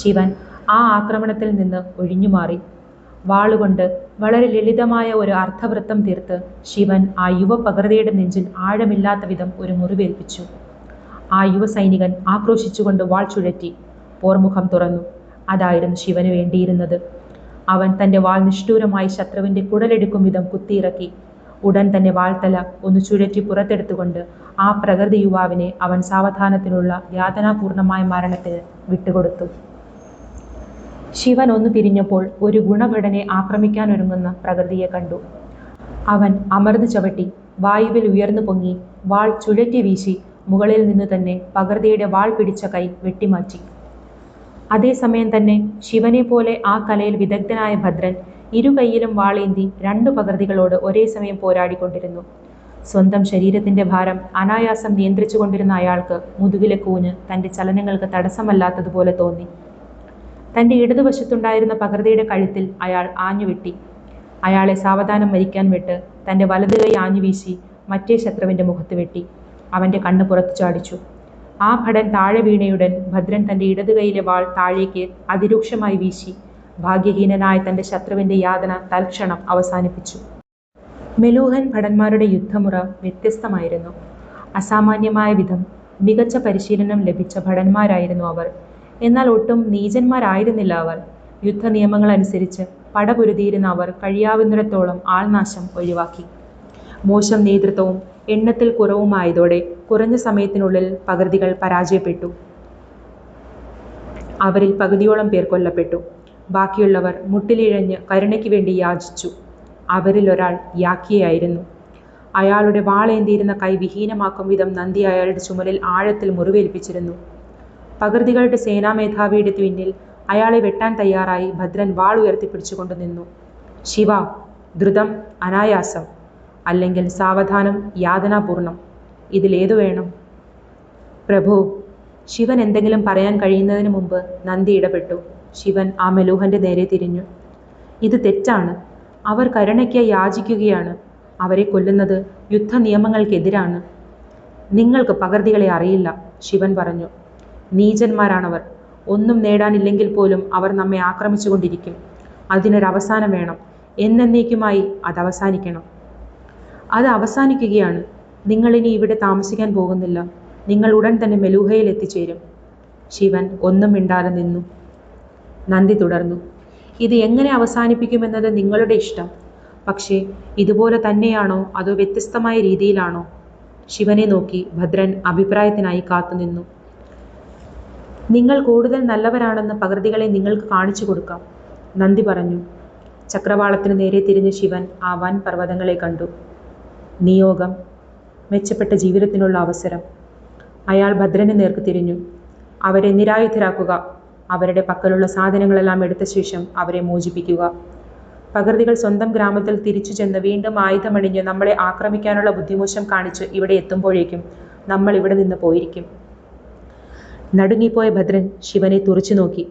S2: ശിവൻ ആ ആക്രമണത്തിൽ നിന്ന് ഒഴിഞ്ഞുമാറി. വാളുകൊണ്ട് വളരെ ലളിതമായ ഒരു അർദ്ധവൃത്തം തീർത്ത് ശിവൻ ആ യുവ പകർദയുടെ നെഞ്ചിൽ ആഴമില്ലാത്ത വിധം ഒരു മുറിവേൽപ്പിച്ചു. ആ യുവ സൈനികൻ ആക്രോശിച്ചുകൊണ്ട് വാൾ ചുഴറ്റി. പോർമുഖം തുറന്നു. അതായിരുന്നു ശിവന് വേണ്ടിയിരുന്നത്. അവൻ തന്റെ വാൾ നിഷ്ഠൂരമായി ശത്രുവിന്റെ കുടലെടുക്കും വിധം കുത്തിയിറക്കി. ഉടൻ തന്നെ വാൾത്തല ഒന്ന് ചുഴറ്റി പുറത്തെടുത്തുകൊണ്ട് ആ പ്രകൃതി യുവാവിനെ അവൻ സാവധാനത്തിലുള്ള യാതനാപൂർണമായ മരണത്തിന് വിട്ടുകൊടുത്തു. ശിവൻ ഒന്ന് തിരിഞ്ഞപ്പോൾ ഒരു ഗുണഭടനെ ആക്രമിക്കാനൊരുങ്ങുന്ന പ്രകൃതിയെ കണ്ടു. അവൻ അമർന്നു ചവിട്ടി വായുവിൽ ഉയർന്നു പൊങ്ങി വാൾ ചുഴറ്റി വീശി മുകളിൽ നിന്നു തന്നെ പകർദിയുടെ വാൾ പിടിച്ച കൈ വെട്ടിമാറ്റി. അതേസമയം തന്നെ ശിവനെ പോലെ ആ കലയിൽ വിദഗ്ധനായ ഭദ്രൻ ഇരു കൈയിലും വാളേന്തി 2 പകർദികളോട് ഒരേ സമയം പോരാടിക്കൊണ്ടിരുന്നു. സ്വന്തം ശരീരത്തിന്റെ ഭാരം അനായാസം നിയന്ത്രിച്ചു കൊണ്ടിരുന്ന അയാൾക്ക് മുതുകിലെ കൂന് തന്റെ ചലനങ്ങൾക്ക് തടസ്സമല്ലാത്തതുപോലെ തോന്നി. തന്റെ ഇടതുവശത്തുണ്ടായിരുന്ന പകർദിയുടെ കഴുത്തിൽ അയാൾ ആഞ്ഞുവെട്ടി. അയാളെ സാവധാനം മരിക്കാൻ വിട്ട് തന്റെ വലതു കൈ ആഞ്ഞുവീശി മറ്റേ ശത്രുവിന്റെ മുഖത്ത് വെട്ടി. അവന്റെ കണ്ണ് പുറത്തു ചാടിച്ചു. ആ ഭടൻ താഴെ വീണയുടൻ ഭദ്രൻ തന്റെ ഇടതു കൈയിലെ വാൾ താഴേക്ക് അതിരൂക്ഷമായി വീശി ഭാഗ്യഹീനനായ തന്റെ ശത്രുവിന്റെ യാതന തൽക്ഷണം അവസാനിപ്പിച്ചു. മെലൂഹൻ ഭടന്മാരുടെ യുദ്ധമുറ വ്യത്യസ്തമായിരുന്നു. അസാമാന്യമായ വിധം മികച്ച പരിശീലനം ലഭിച്ച ഭടന്മാരായിരുന്നു അവർ. എന്നാൽ ഒട്ടും നീചന്മാരായിരുന്നില്ല അവർ. യുദ്ധ നിയമങ്ങളനുസരിച്ച് പടപൊരുതിയിരുന്ന അവർ കഴിയാവുന്നിടത്തോളം ആൾനാശം ഒഴിവാക്കി. മോശം നേതൃത്വവും എണ്ണത്തിൽ കുറവുമായതോടെ കുറഞ്ഞ സമയത്തിനുള്ളിൽ പകർദികൾ പരാജയപ്പെട്ടു. അവരിൽ പകുതിയോളം പേർ കൊല്ലപ്പെട്ടു. ബാക്കിയുള്ളവർ മുട്ടിലിഴഞ്ഞ് കരുണയ്ക്ക് വേണ്ടി യാചിച്ചു. അവരിൽ ഒരാൾ യാക്കിയായിരുന്നു. അയാളുടെ വാളേന്തിയിരുന്ന കൈ വിഹീനമാക്കും വിധം നന്ദി അയാളുടെ ചുമലിൽ ആഴത്തിൽ മുറിവേൽപ്പിച്ചിരുന്നു. പകർദികളുടെ സേനാമേധാവിയുടെ പിന്നിൽ അയാളെ വെട്ടാൻ തയ്യാറായി ഭദ്രൻ വാൾ ഉയർത്തിപ്പിടിച്ചുകൊണ്ട് നിന്നു. ശിവ, ദ്രുതം, അനായാസം, അല്ലെങ്കിൽ സാവധാനം, യാതനാപൂർണം, ഇതിലേതു വേണം? പ്രഭു, ശിവൻ എന്തെങ്കിലും പറയാൻ കഴിയുന്നതിന് മുമ്പ് നന്ദി ഇടപെട്ടു. ശിവൻ ആ മെലൂഹന്റെ നേരെ തിരിഞ്ഞു. ഇത് തെറ്റാണ്. അവർ കരുണയ്ക്ക് യാചിക്കുകയാണ്. അവരെ കൊല്ലുന്നത് യുദ്ധ നിയമങ്ങൾക്കെതിരാണ്. നിങ്ങൾക്ക് പകർദികളെ അറിയില്ല, ശിവൻ പറഞ്ഞു. നീചന്മാരാണവർ. ഒന്നും നേടാനില്ലെങ്കിൽ പോലും അവർ നമ്മെ ആക്രമിച്ചുകൊണ്ടിരിക്കും. അതിനൊരവസാനം വേണം. എന്നേക്കുമായി അത് അവസാനിക്കണം. അത് അവസാനിക്കുകയാണ്. നിങ്ങളിനി ഇവിടെ താമസിക്കാൻ പോകുന്നില്ല. നിങ്ങൾ ഉടൻ തന്നെ മെലൂഹയിൽ എത്തിച്ചേരും. ശിവൻ ഒന്നും മിണ്ടാതെ നിന്നു. നന്ദി തുടർന്നു. ഇത് എങ്ങനെ അവസാനിപ്പിക്കുമെന്നത് നിങ്ങളുടെ ഇഷ്ടം. പക്ഷേ ഇതുപോലെ തന്നെയാണോ അതോ വ്യത്യസ്തമായ രീതിയിലാണോ? ശിവനെ നോക്കി ഭദ്രൻ അഭിപ്രായത്തിനായി കാത്തുനിന്നു. നിങ്ങൾ കൂടുതൽ നല്ലവരാണെന്ന് പകർദികളെ നിങ്ങൾക്ക് കാണിച്ചു കൊടുക്കാം, നന്ദി പറഞ്ഞു. ചക്രവാളത്തിന് നേരെ തിരിഞ്ഞ ശിവൻ ആ വൻ പർവ്വതങ്ങളെ കണ്ടു. നിയോഗം, മെച്ചപ്പെട്ട ജീവിതത്തിനുള്ള അവസരം. അയാൾ ഭദ്രന് നേർക്ക് തിരിഞ്ഞു. അവരെ നിരായുധരാക്കുക. അവരുടെ പക്കലുള്ള സാധനങ്ങളെല്ലാം എടുത്ത ശേഷം അവരെ മോചിപ്പിക്കുക. പകർദികൾ സ്വന്തം ഗ്രാമത്തിൽ തിരിച്ചു ചെന്ന് വീണ്ടും ആയുധമണിഞ്ഞ് നമ്മളെ ആക്രമിക്കാനുള്ള ബുദ്ധിമോശം കാണിച്ച് ഇവിടെ എത്തുമ്പോഴേക്കും നമ്മൾ ഇവിടെ നിന്ന് പോയിരിക്കും. നടുങ്ങിപ്പോയ ഭദ്രൻ ശിവനെ തുറച്ചു നോക്കി.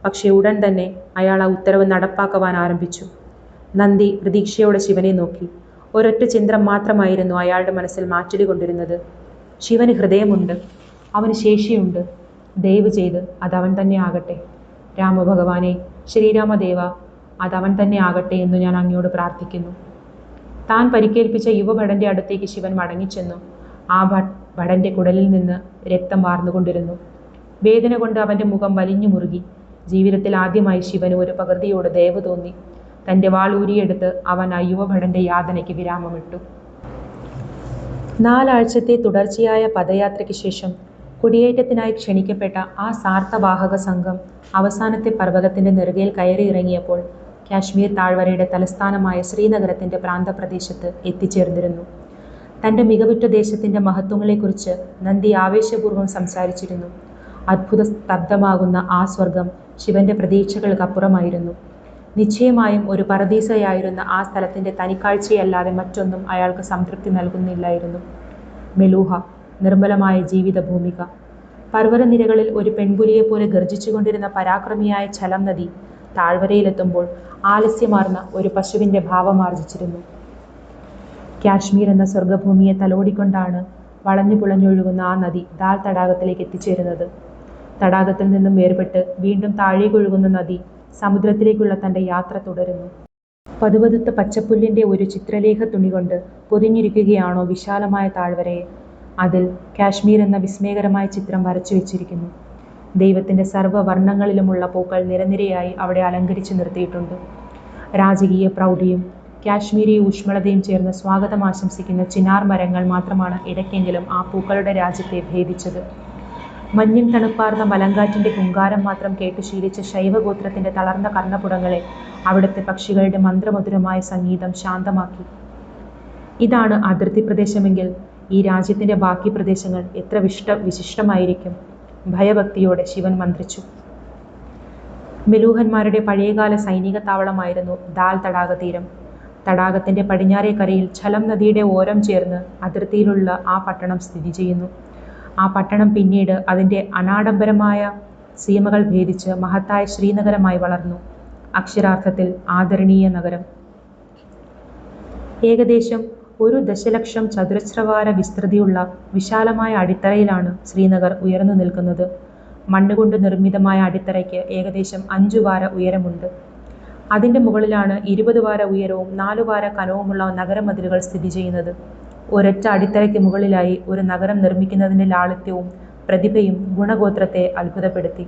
S2: പക്ഷേ ഉടൻ തന്നെ അയാൾ ആ ഉത്തരവ് നടപ്പാക്കുവാൻ ആരംഭിച്ചു. നന്ദി പ്രതീക്ഷയോടെ ശിവനെ നോക്കി. ഒരൊറ്റ ചിന്തം മാത്രമായിരുന്നു അയാളുടെ മനസ്സിൽ മാറ്റടി കൊണ്ടിരുന്നത്. ശിവന് ഹൃദയമുണ്ട്, അവന് ശേഷിയുണ്ട്. ദയവ് ചെയ്ത് അതവൻ തന്നെ ആകട്ടെ. രാമഭഗവാനെ, ശ്രീരാമദേവ, അതവൻ തന്നെ ആകട്ടെ എന്ന് ഞാൻ അങ്ങയോട് പ്രാർത്ഥിക്കുന്നു. താൻ പരിക്കേൽപ്പിച്ച യുവഭടന്റെ അടുത്തേക്ക് ശിവൻ മടങ്ങിച്ചെന്നു. ആ ഭടന്റെ കുടലിൽ നിന്ന് രക്തം വാർന്നുകൊണ്ടിരുന്നു. വേദന കൊണ്ട് അവന്റെ മുഖം വലിഞ്ഞു മുറുകി. ജീവിതത്തിൽ ആദ്യമായി ശിവന് ഒരു പകർദിയോട് ദയവ് തോന്നി. തന്റെ വാൾ ഊരിയെടുത്ത് അവൻ ആ യുവഭടന്റെ യാതനയ്ക്ക് വിരാമമിട്ടു. 4 ആഴ്ചത്തെ തുടർച്ചയായ പദയാത്രയ്ക്ക് ശേഷം കുടിയേറ്റത്തിനായി ക്ഷണിക്കപ്പെട്ട ആ സാർത്ഥവാഹക സംഘം അവസാനത്തെ പർവ്വതത്തിന്റെ നെറുകയിൽ കയറിയിറങ്ങിയപ്പോൾ കാശ്മീർ താഴ്വരയുടെ തലസ്ഥാനമായ ശ്രീനഗരത്തിന്റെ പ്രാന്തപ്രദേശത്ത് എത്തിച്ചേർന്നിരുന്നു. തന്റെ മികവുറ്റ ദേശത്തിന്റെ മഹത്വങ്ങളെക്കുറിച്ച് നന്ദി ആവേശപൂർവ്വം സംസാരിച്ചിരുന്നു. അത്ഭുത സ്തബ്ധമാകുന്ന ആ സ്വർഗം ശിവന്റെ പ്രതീക്ഷകൾക്കപ്പുറമായിരുന്നു. നിശ്ചയമായും ഒരു പരദീസയായിരുന്ന ആ സ്ഥലത്തിന്റെ തനിക്കാഴ്ചയല്ലാതെ മറ്റൊന്നും അയാൾക്ക് സംതൃപ്തി നൽകുന്നില്ലായിരുന്നു. മെലൂഹ, നിർമ്മലമായ ജീവിത ഭൂമിക. പർവ്വതനിരകളിൽ ഒരു പെൺപുലിയെപ്പോലെ ഗർജിച്ചുകൊണ്ടിരുന്ന പരാക്രമിയായ ഝലം നദി താഴ്വരയിലെത്തുമ്പോൾ ആലസ്യമാർന്ന ഒരു പശുവിന്റെ ഭാവമാർജിച്ചിരുന്നു. കാശ്മീർ എന്ന സ്വർഗഭൂമിയെ തലോടിക്കൊണ്ടാണ് വളഞ്ഞു പുളഞ്ഞൊഴുകുന്ന ആ നദി ദാൽ തടാകത്തിലേക്ക് എത്തിച്ചേരുന്നത്. തടാകത്തിൽ നിന്നും വേർപെട്ട് വീണ്ടും താഴേക്കൊഴുകുന്ന നദി സമുദ്രത്തിലേക്കുള്ള തൻ്റെ യാത്ര തുടരുന്നു. പതുപതുത്ത പച്ചപ്പുല്ലിൻ്റെ ഒരു ചിത്രലേഖ തുണി കൊണ്ട് പൊതിഞ്ഞിരിക്കുകയാണോ വിശാലമായ താഴ്വരയെ. അതിൽ കാശ്മീർ എന്ന വിസ്മയകരമായ ചിത്രം വരച്ചു വെച്ചിരിക്കുന്നു. ദൈവത്തിൻ്റെ സർവ്വവർണ്ണങ്ങളിലുമുള്ള പൂക്കൾ നിരനിരയായി അവിടെ അലങ്കരിച്ചു നിർത്തിയിട്ടുണ്ട്. രാജകീയ പ്രൗഢിയും കാശ്മീരി ഊഷ്മളതയും ചേർന്ന് സ്വാഗതം ആശംസിക്കുന്ന ചിനാർ മരങ്ങൾ മാത്രമാണ് ഇടയ്ക്കെങ്കിലും ആ പൂക്കളുടെ രാജ്യത്തെ ഭേദിച്ചത്. മഞ്ഞിൻ തണുപ്പാർന്ന മലങ്കാറ്റിൻ്റെ ഹുങ്കാരം മാത്രം കേട്ടു ശീലിച്ച ശൈവഗോത്രത്തിൻ്റെ തളർന്ന കർണപുടങ്ങളെ അവിടുത്തെ പക്ഷികളുടെ മന്ത്രമധുരമായ സംഗീതം ശാന്തമാക്കി. ഇതാണ് അതിർത്തി പ്രദേശമെങ്കിൽ ഈ രാജ്യത്തിൻ്റെ ബാക്കി പ്രദേശങ്ങൾ എത്ര വിശിഷ്ടമായിരിക്കും. ഭയഭക്തിയോടെ ശിവൻ മന്ത്രിച്ചു. മെലൂഹന്മാരുടെ പഴയകാല സൈനിക താവളമായിരുന്നു ദാൽ തടാക തീരം. തടാകത്തിൻ്റെ പടിഞ്ഞാറേ കരയിൽ ഝലം നദിയുടെ ഓരം ചേർന്ന് അതിർത്തിയിലുള്ള ആ പട്ടണം സ്ഥിതി ചെയ്യുന്നു. ആ പട്ടണം പിന്നീട് അതിൻ്റെ അനാഡംബരമായ സീമകൾ ഭേദിച്ച് മഹത്തായ ശ്രീനഗരമായി വളർന്നു. അക്ഷരാർത്ഥത്തിൽ ആദരണീയ നഗരം. ഏകദേശം 1 ദശലക്ഷം ചതുരശ്രവാര വിസ്തൃതിയുള്ള വിശാലമായ അടിത്തറയിലാണ് ശ്രീനഗർ ഉയർന്നു നിൽക്കുന്നത്. മണ്ണുകൊണ്ട് നിർമ്മിതമായ അടിത്തറയ്ക്ക് ഏകദേശം 5 വാര ഉയരമുണ്ട്. അതിൻ്റെ മുകളിലാണ് 20 വാര ഉയരവും 4 വാര കനവുമുള്ള നഗരമതിലുകൾ സ്ഥിതി ചെയ്യുന്നത്. ഒരൊറ്റ അടിത്തറയ്ക്ക് മുകളിലായി ഒരു നഗരം നിർമ്മിക്കുന്നതിൻ്റെ ലാളിത്യവും പ്രതിഭയും ഗുണഗോത്രത്തെ അത്ഭുതപ്പെടുത്തി.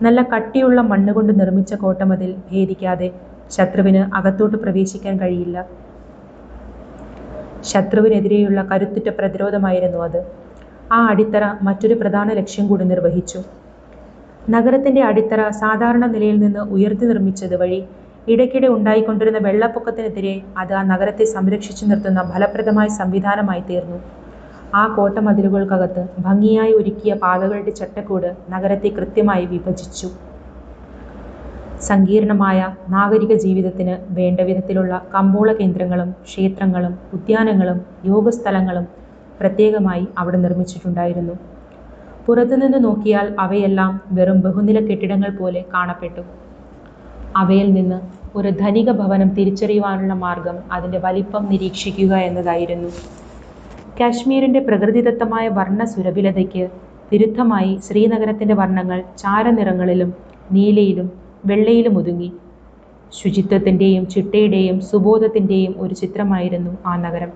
S2: നല്ല കട്ടിയുള്ള മണ്ണുകൊണ്ട് നിർമ്മിച്ച കോട്ടമതിൽ ഭേദിക്കാതെ ശത്രുവിന് അകത്തോട്ട് പ്രവേശിക്കാൻ കഴിയില്ല. ശത്രുവിനെതിരെയുള്ള കരുത്തുറ്റ പ്രതിരോധമായിരുന്നു അത്. ആ അടിത്തറ മറ്റൊരു പ്രധാന ലക്ഷ്യം കൂടി നിർവഹിച്ചു. നഗരത്തിൻ്റെ അടിത്തറ സാധാരണ നിലയിൽ നിന്ന് ഉയർത്തി നിർമ്മിച്ചത് വഴി ഇടയ്ക്കിടെ ഉണ്ടായിക്കൊണ്ടിരുന്ന വെള്ളപ്പൊക്കത്തിനെതിരെ അത് ആ നഗരത്തെ സംരക്ഷിച്ചു നിർത്തുന്ന ഫലപ്രദമായ സംവിധാനമായി തീർന്നു. ആ കോട്ടമതിലുകൾക്കകത്ത് ഭംഗിയായി ഒരുക്കിയ പാതകളുടെ ചട്ടക്കൂട് നഗരത്തെ കൃത്യമായി വിഭജിച്ചു. സങ്കീർണമായ നാഗരിക ജീവിതത്തിന് വേണ്ട വിധത്തിലുള്ള കമ്പോള കേന്ദ്രങ്ങളും ക്ഷേത്രങ്ങളും ഉദ്യാനങ്ങളും യോഗസ്ഥലങ്ങളും പ്രത്യേകമായി അവിടെ നിർമ്മിച്ചിട്ടുണ്ടായിരുന്നു. പുറത്തുനിന്ന് നോക്കിയാൽ അവയെല്ലാം വെറും ബഹുനില കെട്ടിടങ്ങൾ പോലെ കാണപ്പെട്ടു. അവയിൽ നിന്ന് ഒരു ധനിക ഭവനം തിരിച്ചറിയുവാനുള്ള മാർഗം അതിൻ്റെ വലിപ്പം നിരീക്ഷിക്കുക എന്നതായിരുന്നു. കാശ്മീരിൻ്റെ പ്രകൃതിദത്തമായ വർണ്ണ സുരഭിലതയ്ക്ക് വിരുദ്ധമായി ശ്രീനഗരത്തിൻ്റെ വർണ്ണങ്ങൾ ചാരനിറങ്ങളിലും നീലയിലും വെള്ളയിലും ഒതുങ്ങി. ശുചിത്വത്തിൻ്റെയും ചിട്ടയുടെയും സുബോധത്തിൻ്റെയും ഒരു ചിത്രമായിരുന്നു ആ നഗരം.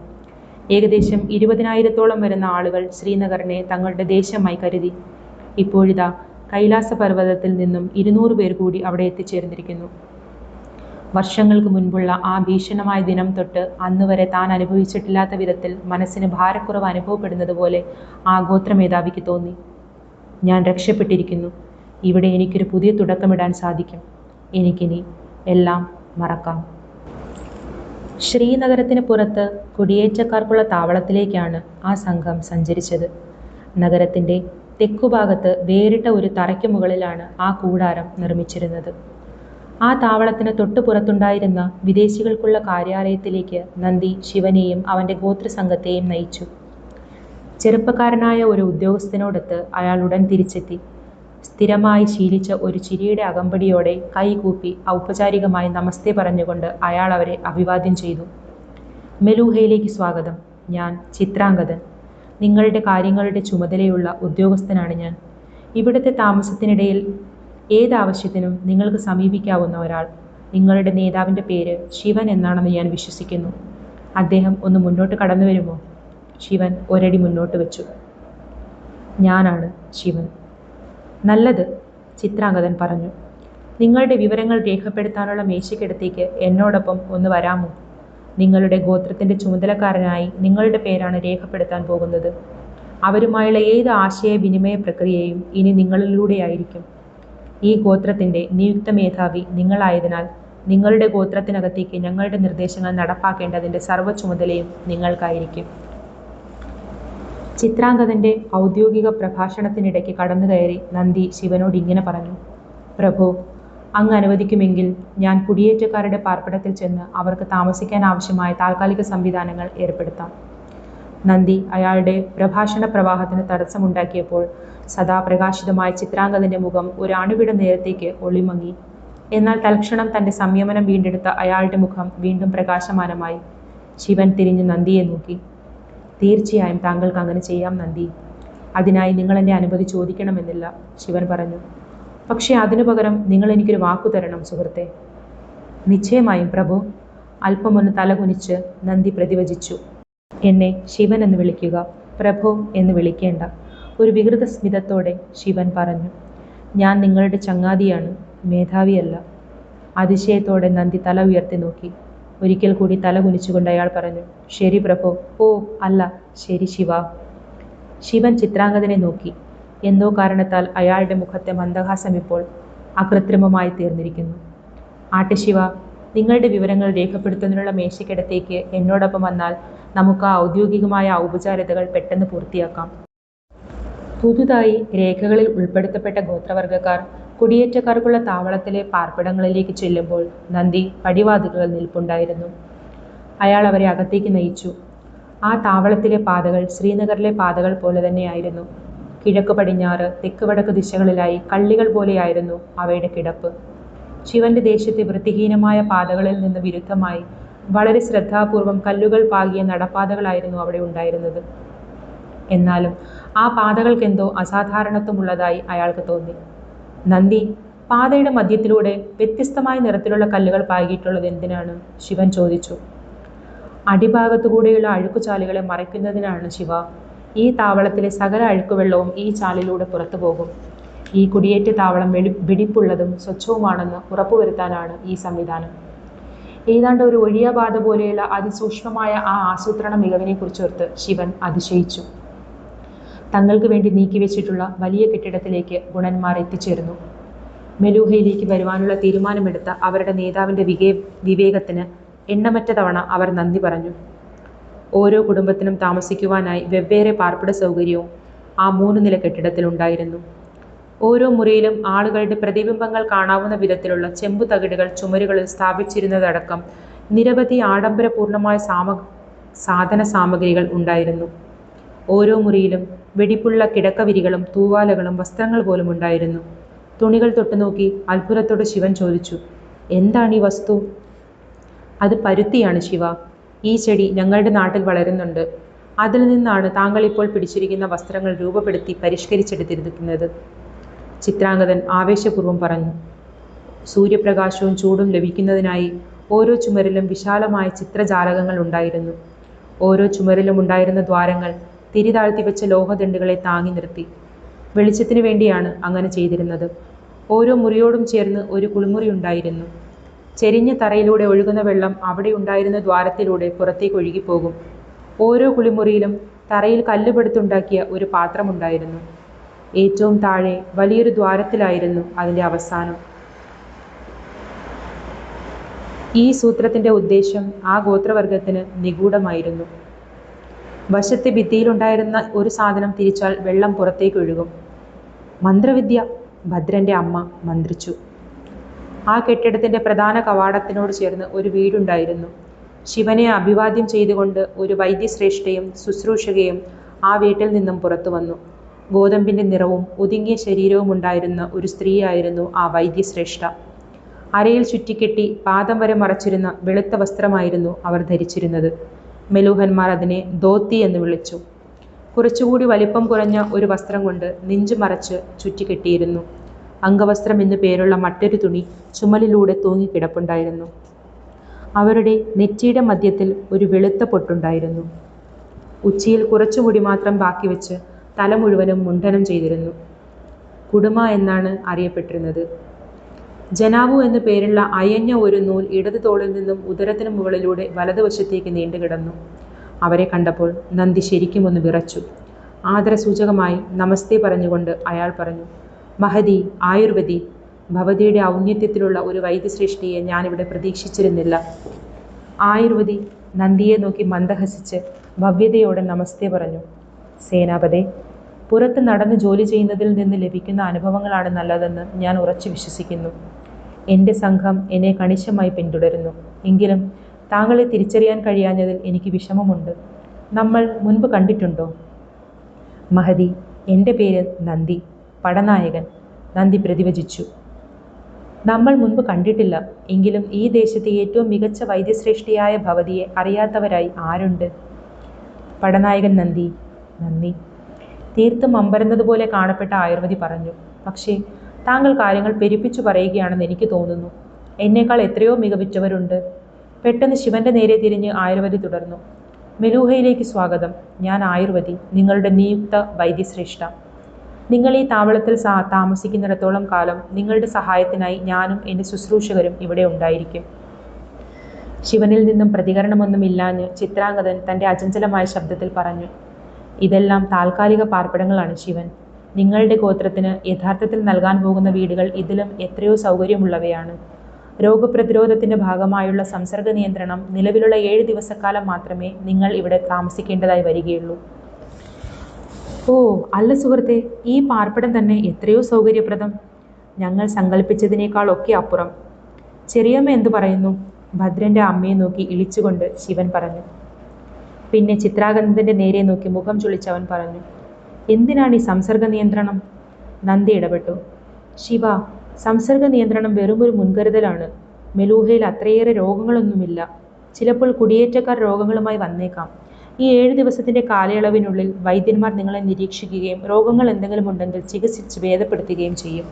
S2: ഏകദേശം 20,000-ഓളം വരുന്ന ആളുകൾ ശ്രീനഗറിനെ തങ്ങളുടെ ദേശമായി കരുതി. ഇപ്പോഴിതാ കൈലാസ പർവ്വതത്തിൽ നിന്നും 200 പേർ കൂടി അവിടെ എത്തിച്ചേർന്നിരിക്കുന്നു. വർഷങ്ങൾക്ക് മുൻപുള്ള ആ ഭീഷണമായ ദിനം തൊട്ട് അന്നുവരെ താൻ അനുഭവിച്ചിട്ടില്ലാത്ത വിധത്തിൽ മനസ്സിന് ഭാരക്കുറവ് അനുഭവപ്പെടുന്നത് പോലെ ആ ഗോത്രമേധാവിക്ക് തോന്നി. ഞാൻ രക്ഷപ്പെട്ടിരിക്കുന്നു. ഇവിടെ എനിക്കൊരു പുതിയ തുടക്കമിടാൻ സാധിക്കും. എനിക്കിനി എല്ലാം മറക്കാം. ശ്രീനഗരത്തിന് പുറത്ത് കുടിയേറ്റക്കാർക്കുള്ള താവളത്തിലേക്കാണ് ആ സംഘം സഞ്ചരിച്ചത്. നഗരത്തിൻ്റെ തെക്കുഭാഗത്ത് വേറിട്ട ഒരു തറയ്ക്ക് മുകളിലാണ് ആ കൂടാരം നിർമ്മിച്ചിരുന്നത്. ആ താവളത്തിന് തൊട്ടുപുറത്തുണ്ടായിരുന്ന വിദേശികൾക്കുള്ള കാര്യാലയത്തിലേക്ക് നന്ദി ശിവനെയും അവൻ്റെ ഗോത്രസംഘത്തെയും നയിച്ചു. ചെറുപ്പക്കാരനായ ഒരു ഉദ്യോഗസ്ഥനോടൊത്ത് അയാൾ ഉടൻ തിരിച്ചെത്തി. സ്ഥിരമായി ശീലിച്ച ഒരു ചിരിയുടെ അകമ്പടിയോടെ കൈകൂപ്പി ഔപചാരികമായി നമസ്തേ പറഞ്ഞുകൊണ്ട് അയാൾ അവരെ അഭിവാദ്യം ചെയ്തു. മെലൂഹയിലേക്ക് സ്വാഗതം. ഞാൻ ചിത്രാംഗതൻ. നിങ്ങളുടെ കാര്യങ്ങളുടെ ചുമതലയുള്ള ഉദ്യോഗസ്ഥനാണ് ഞാൻ. ഇവിടുത്തെ താമസത്തിനിടയിൽ ഏതാവശ്യത്തിനും നിങ്ങൾക്ക് സമീപിക്കാവുന്ന ഒരാൾ. നിങ്ങളുടെ നേതാവിൻ്റെ പേര് ശിവൻ എന്നാണെന്ന് ഞാൻ വിശ്വസിക്കുന്നു. അദ്ദേഹം ഒന്ന് മുന്നോട്ട് കടന്നു വരുമോ? ശിവൻ ഒരടി മുന്നോട്ട് വെച്ചു. ഞാനാണ് ശിവൻ. നല്ലത്, ചിത്രാംഗതൻ പറഞ്ഞു. നിങ്ങളുടെ വിവരങ്ങൾ രേഖപ്പെടുത്താനുള്ള മേശയ്ക്കടുത്തേക്ക് എന്നോടൊപ്പം ഒന്ന് വരാമോ? നിങ്ങളുടെ ഗോത്രത്തിൻ്റെ ചുമതലക്കാരനായി നിങ്ങളുടെ പേരാണ് രേഖപ്പെടുത്താൻ പോകുന്നത്. അവരുമായുള്ള ഏത് ആശയവിനിമയ പ്രക്രിയയും ഇനി നിങ്ങളിലൂടെയായിരിക്കും. ഈ ഗോത്രത്തിൻ്റെ നിയുക്ത മേധാവി നിങ്ങളായതിനാൽ നിങ്ങളുടെ ഗോത്രത്തിനകത്തേക്ക് ഞങ്ങളുടെ നിർദ്ദേശങ്ങൾ നടപ്പാക്കേണ്ടതിൻ്റെ സർവ്വ ചുമതലയും നിങ്ങൾക്കായിരിക്കും. ചിത്രാംഗതൻ്റെ ഔദ്യോഗിക പ്രഭാഷണത്തിനിടയ്ക്ക് കടന്നുകയറി നന്ദി ശിവനോട് ഇങ്ങനെ പറഞ്ഞു. പ്രഭു, അങ്ങ് അനുവദിക്കുമെങ്കിൽ ഞാൻ കുടിയേറ്റക്കാരുടെ പാർപ്പിടത്തിൽ ചെന്ന് അവർക്ക് താമസിക്കാൻ ആവശ്യമായ താൽക്കാലിക സംവിധാനങ്ങൾ ഏർപ്പെടുത്താം. നന്ദി അയാളുടെ പ്രഭാഷണ പ്രവാഹത്തിന് തടസ്സമുണ്ടാക്കിയപ്പോൾ സദാ പ്രകാശിതമായ ചിത്രാംഗതൻ്റെ മുഖം ഒരു അണുവിട നേരത്തേക്ക് ഒളിമങ്ങി. എന്നാൽ തൽക്ഷണം തൻ്റെ സംയമനം വീണ്ടെടുത്ത അയാളുടെ മുഖം വീണ്ടും പ്രകാശമാനമായി. ശിവൻ തിരിഞ്ഞ് നന്ദിയെ നോക്കി. തീർച്ചയായും താങ്കൾക്ക് അങ്ങനെ ചെയ്യാം നന്ദി. അതിനായി നിങ്ങൾ എൻ്റെ അനുമതി ചോദിക്കണമെന്നില്ല, ശിവൻ പറഞ്ഞു. പക്ഷേ അതിനു പകരം നിങ്ങൾ എനിക്കൊരു വാക്കു തരണം സുഹൃത്തെ. നിശ്ചയമായും പ്രഭു, അല്പമൊന്ന് തലകുനിച്ച് നന്ദി പ്രതിവചിച്ചു. എന്നെ ശിവൻ എന്ന് വിളിക്കുക, പ്രഭു എന്ന് വിളിക്കേണ്ട, ഒരു വികൃത സ്മിതത്തോടെ ശിവൻ പറഞ്ഞു. ഞാൻ നിങ്ങളുടെ ചങ്ങാതിയാണ്, മേധാവിയല്ല. അതിശയത്തോടെ നന്ദി തല ഉയർത്തി നോക്കി. ഒരിക്കൽ കൂടി തല കുനിച്ചുകൊണ്ട് അയാൾ പറഞ്ഞു, ശരി പ്രഭു. ഓ അല്ല, ശരി ശിവ. ശിവൻ ചിത്രാംഗതനെ നോക്കി. എന്തോ കാരണത്താൽ അയാളുടെ മുഖത്തെ മന്ദഹാസം ഇപ്പോൾ അകൃത്രിമമായി തീർന്നിരിക്കുന്നു. ആട്ടെ ശിവ, നിങ്ങളുടെ വിവരങ്ങൾ രേഖപ്പെടുത്തുന്നതിനുള്ള മേശയ്ക്കിടത്തേക്ക് എന്നോടൊപ്പം വന്നാൽ നമുക്ക് ആ ഔദ്യോഗികമായ ഔപചാരികതകൾ പെട്ടെന്ന് പൂർത്തിയാക്കാം. പുതുതായി രേഖകളിൽ ഉൾപ്പെടുത്തപ്പെട്ട ഗോത്രവർഗക്കാർ കുടിയേറ്റക്കാർക്കുള്ള താവളത്തിലെ പാർപ്പിടങ്ങളിലേക്ക് ചെല്ലുമ്പോൾ നന്ദി പടിവാതിലുകൾ നിൽപ്പുണ്ടായിരുന്നു. അയാൾ അവരെ അകത്തേക്ക് നയിച്ചു. ആ താവളത്തിലെ പാതകൾ ശ്രീനഗറിലെ പാതകൾ പോലെ തന്നെയായിരുന്നു. കിഴക്ക് പടിഞ്ഞാറ് തെക്ക് വടക്ക് ദിശകളിലായി കള്ളികൾ പോലെയായിരുന്നു അവയുടെ കിടപ്പ്. ശിവന്റെ ദേശത്തെ വൃത്തിഹീനമായ പാതകളിൽ നിന്ന് വിരുദ്ധമായി വളരെ ശ്രദ്ധാപൂർവം കല്ലുകൾ പാകിയ നടപ്പാതകളായിരുന്നു അവിടെ ഉണ്ടായിരുന്നത്. എന്നാലും ആ പാതകൾക്കെന്തോ അസാധാരണത്വമുള്ളതായി അയാൾക്ക് തോന്നി. നന്ദി, പാതയുടെ മധ്യത്തിലൂടെ വ്യത്യസ്തമായ നിറത്തിലുള്ള കല്ലുകൾ പാകിയിട്ടുള്ളത് എന്തിനാണ്? ശിവൻ ചോദിച്ചു. അടിഭാഗത്തുകൂടെയുള്ള അഴുക്കുചാലുകളെ മറയ്ക്കുന്നതിനാണ് ശിവ. ഈ താവളത്തിലെ സകല അഴുക്കുവെള്ളവും ഈ ചാലിലൂടെ പുറത്തു പോകും. ഈ കുടിയേറ്റ താവളം വെടിപ്പുള്ളതും സ്വച്ഛവുമാണെന്ന് ഉറപ്പുവരുത്താനാണ് ഈ സംവിധാനം. ഏതാണ്ട് ഒരു ഒഴിയാബാധ പോലെയുള്ള അതിസൂക്ഷ്മമായ ആ ആസൂത്രണ മികവിനെക്കുറിച്ചോർത്ത് ശിവൻ അതിശയിച്ചു. തങ്ങൾക്ക് വേണ്ടി നീക്കിവെച്ചിട്ടുള്ള വലിയ കെട്ടിടത്തിലേക്ക് ഗുണന്മാർ എത്തിച്ചേർന്നു. മെലൂഹയിലേക്ക് വരുവാനുള്ള തീരുമാനമെടുത്ത അവരുടെ നേതാവിൻ്റെ വിവേകത്തിന് എണ്ണമറ്റ തവണ അവർ നന്ദി പറഞ്ഞു. ഓരോ കുടുംബത്തിനും താമസിക്കുവാനായി വെവ്വേറെ പാർപ്പിട സൗകര്യവും ആ 3 നില കെട്ടിടത്തിലുണ്ടായിരുന്നു. ഓരോ മുറിയിലും ആളുകളുടെ പ്രതിബിംബങ്ങൾ കാണാവുന്ന വിധത്തിലുള്ള ചെമ്പു തകിടുകൾ ചുമരുകളിൽ സ്ഥാപിച്ചിരുന്നതടക്കം നിരവധി ആഡംബരപൂർണമായ സാധന സാമഗ്രികൾ ഉണ്ടായിരുന്നു. ഓരോ മുറിയിലും വെടിപ്പുള്ള കിടക്കവിരികളും തൂവാലകളും വസ്ത്രങ്ങൾ പോലും ഉണ്ടായിരുന്നു. തുണികൾ തൊട്ടുനോക്കി അത്ഭുതത്തോടെ ശിവൻ ചോദിച്ചു, എന്താണ് ഈ വസ്തു? അത് പരുത്തിയാണ് ശിവ. ഈ ചെടി ഞങ്ങളുടെ നാട്ടിൽ വളരുന്നുണ്ട്. അതിൽ നിന്നാണ് താങ്കൾ ഇപ്പോൾ പിടിച്ചിരിക്കുന്ന വസ്ത്രങ്ങൾ രൂപപ്പെടുത്തി പരിഷ്കരിച്ചെടുത്തിരിക്കുന്നത്, ചിത്രാംഗതൻ ആവേശപൂർവ്വം പറഞ്ഞു. സൂര്യപ്രകാശവും ചൂടും ലഭിക്കുന്നതിനായി ഓരോ ചുമരിലും വിശാലമായ ചിത്രജാലകങ്ങൾ ഉണ്ടായിരുന്നു. ഓരോ ചുമരിലും ഉണ്ടായിരുന്ന ദ്വാരങ്ങൾ തിരിതാഴ്ത്തിവെച്ച ലോഹദണ്ഡുകളെ താങ്ങി നിർത്തി. വെളിച്ചത്തിനു വേണ്ടിയാണ് അങ്ങനെ ചെയ്തിരുന്നത്. ഓരോ മുറിയോടും ചേർന്ന് ഒരു കുളിമുറി ഉണ്ടായിരുന്നു. ചെരിഞ്ഞ തറയിലൂടെ ഒഴുകുന്ന വെള്ളം അവിടെ ഉണ്ടായിരുന്ന ദ്വാരത്തിലൂടെ പുറത്തേക്ക് ഒഴുകിപ്പോകും. ഓരോ കുളിമുറിയിലും തറയിൽ കല്ലുപെടുത്തുണ്ടാക്കിയ ഒരു പാത്രമുണ്ടായിരുന്നു. ഏറ്റവും താഴെ വലിയൊരു ദ്വാരത്തിലായിരുന്നു അതിൻ്റെ അവസാനം. ഈ സൂത്രത്തിൻ്റെ ഉദ്ദേശം ആ ഗോത്രവർഗത്തിന് നിഗൂഢമായിരുന്നു. വശത്തെ ഭിത്തിയിലുണ്ടായിരുന്ന ഒരു സാധനം തിരിച്ചാൽ വെള്ളം പുറത്തേക്ക് ഒഴുകും. മന്ത്രവിദ്യ, ഭദ്രൻ്റെ അമ്മ മന്ത്രിച്ചു. ആ കെട്ടിടത്തിൻ്റെ പ്രധാന കവാടത്തിനോട് ചേർന്ന് ഒരു വീടുണ്ടായിരുന്നു. ശിവനെ അഭിവാദ്യം ചെയ്തുകൊണ്ട് ഒരു വൈദ്യശ്രേഷ്ഠയും ശുശ്രൂഷകയും ആ വീട്ടിൽ നിന്നും പുറത്തു വന്നു. ഗോതമ്പിൻ്റെ നിറവും ഒതുങ്ങിയ ശരീരവും ഉണ്ടായിരുന്ന ഒരു സ്ത്രീയായിരുന്നു ആ വൈദ്യശ്രേഷ്ഠ. അരയിൽ ചുറ്റിക്കെട്ടി പാദം വരെ മറച്ചിരുന്ന വെളുത്ത വസ്ത്രമായിരുന്നു അവർ ധരിച്ചിരുന്നത്. മെലൂഹന്മാർ അതിനെ ധോത്തി എന്ന് വിളിച്ചു. കുറച്ചുകൂടി വലിപ്പം കുറഞ്ഞ ഒരു വസ്ത്രം കൊണ്ട് നെഞ്ചു മറച്ച് ചുറ്റിക്കെട്ടിയിരുന്നു. അംഗവസ്ത്രം എന്നു പേരുള്ള മറ്റൊരു തുണി ചുമലിലൂടെ തൂങ്ങിക്കിടപ്പുണ്ടായിരുന്നു. അവരുടെ നെറ്റിയുടെ മധ്യത്തിൽ ഒരു വെളുത്ത പൊട്ടുണ്ടായിരുന്നു. ഉച്ചിയിൽ കുറച്ചുകൂടി മാത്രം ബാക്കി വെച്ച് തല മുഴുവനും മുണ്ഡനം ചെയ്തിരുന്നു. കുടുമ എന്നാണ് അറിയപ്പെട്ടിരുന്നത്. ജനാവു എന്നു പേരുള്ള അയഞ്ഞ ഒരു നൂൽ ഇടതു തോളിൽ നിന്നും ഉദരത്തിന് മുകളിലൂടെ വലതുവശത്തേക്ക് നീണ്ടുകിടന്നു. അവരെ കണ്ടപ്പോൾ നന്ദി ശരിക്കും ഒന്ന് വിറച്ചു. ആദരസൂചകമായി നമസ്തേ പറഞ്ഞുകൊണ്ട് അയാൾ പറഞ്ഞു, മഹതി, ആയുർവേദി, ഭവതിയുടെ ഔന്നത്യത്തിലുള്ള ഒരു വൈദ്യശ്രേഷ്ഠിയെ ഞാനിവിടെ പ്രതീക്ഷിച്ചിരുന്നില്ല. ആയുർവേദി നന്ദിയെ നോക്കി മന്ദഹസിച്ച് ഭവ്യതയോടെ നമസ്തേ പറഞ്ഞു. സേനാപതേ, പുറത്ത് നടന്ന് ജോലി ചെയ്യുന്നതിൽ നിന്ന് ലഭിക്കുന്ന അനുഭവങ്ങളാണ് നല്ലതെന്ന് ഞാൻ ഉറച്ചു വിശ്വസിക്കുന്നു. എൻ്റെ സംഘം എന്നെ കണിശമായി പിന്തുടരുന്നു. എങ്കിലും താങ്കളെ തിരിച്ചറിയാൻ കഴിയാഞ്ഞതിൽ എനിക്ക് വിഷമമുണ്ട്. നമ്മൾ മുൻപ് കണ്ടിട്ടുണ്ടോ? മഹതി, എൻ്റെ പേര് നന്ദി, പടനായകൻ, നന്ദി പ്രതിവചിച്ചു. നമ്മൾ മുൻപ് കണ്ടിട്ടില്ല. എങ്കിലും ഈ ദേശത്തെ ഏറ്റവും മികച്ച വൈദ്യശ്രേഷ്ഠിയായ ഭവതിയെ അറിയാത്തവരായി ആരുണ്ട്? പടനായകൻ നന്ദി. നന്ദി. തീർത്തും അമ്പരന്നതുപോലെ കാണപ്പെട്ട ആയുർവതി പറഞ്ഞു. പക്ഷേ താങ്കൾ കാര്യങ്ങൾ പെരുപ്പിച്ചു പറയുകയാണെന്ന് എനിക്ക് തോന്നുന്നു. എന്നേക്കാൾ എത്രയോ മികവുറ്റവരുണ്ട്. പെട്ടെന്ന് ശിവന്റെ നേരെ തിരിഞ്ഞ് ആയുർവതി തുടർന്നു. മെലൂഹയിലേക്ക് സ്വാഗതം. ഞാൻ ആയുർവതി, നിങ്ങളുടെ നിയുക്ത വൈദ്യശ്രേഷ്ഠ. നിങ്ങൾ ഈ താവളത്തിൽ താമസിക്കുന്നിടത്തോളം കാലം നിങ്ങളുടെ സഹായത്തിനായി ഞാനും എൻ്റെ ശുശ്രൂഷകരും ഇവിടെ ഉണ്ടായിരിക്കും. ശിവനിൽ നിന്നും പ്രതികരണമൊന്നുമില്ലാഞ്ഞ് ചിത്രാംഗതൻ തൻ്റെ അചഞ്ചലമായ ശബ്ദത്തിൽ പറഞ്ഞു. ഇതെല്ലാം താൽക്കാലിക പാർപ്പിടങ്ങളാണ് ശിവൻ. നിങ്ങളുടെ ഗോത്രത്തിന് യഥാർത്ഥത്തിൽ നൽകാൻ പോകുന്ന വീടുകൾ ഇതിലും എത്രയോ സൗകര്യമുള്ളവയാണ്. രോഗപ്രതിരോധത്തിന്റെ ഭാഗമായുള്ള സംസർഗ നിയന്ത്രണം നിലവിലുള്ള 7 ദിവസക്കാലം മാത്രമേ നിങ്ങൾ ഇവിടെ താമസിക്കേണ്ടതായി വരികയുള്ളൂ. ഓ അല്ല സുഹൃത്തെ, ഈ പാർപ്പിടം തന്നെ എത്രയോ സൗകര്യപ്രദം. ഞങ്ങൾ സങ്കല്പിച്ചതിനേക്കാളൊക്കെ അപ്പുറം. ചെറിയമ്മ എന്തു പറയുന്നു? ഭദ്രന്റെ അമ്മയെ നോക്കി ഇളിച്ചുകൊണ്ട് ശിവൻ പറഞ്ഞു. പിന്നെ ചിത്രാംഗതന്റെ നേരെ നോക്കി മുഖം ചുളിച്ചവൻ പറഞ്ഞു. എന്തിനാണ് ഈ സംസർഗ നിയന്ത്രണം? നന്ദി ഇടപെട്ടു. ശിവ, സംസർഗ നിയന്ത്രണം വെറുമൊരു മുൻകരുതലാണ്. മെലൂഹയിൽ അത്രയേറെ രോഗങ്ങളൊന്നുമില്ല. ചിലപ്പോൾ കുടിയേറ്റക്കാർ രോഗങ്ങളുമായി വന്നേക്കാം. ഈ 7 ദിവസത്തിന്റെ കാലയളവിനുള്ളിൽ വൈദ്യന്മാർ നിങ്ങളെ നിരീക്ഷിക്കുകയും രോഗങ്ങൾ എന്തെങ്കിലും ഉണ്ടെങ്കിൽ ചികിത്സിച്ച് ഭേദപ്പെടുത്തുകയും ചെയ്യും.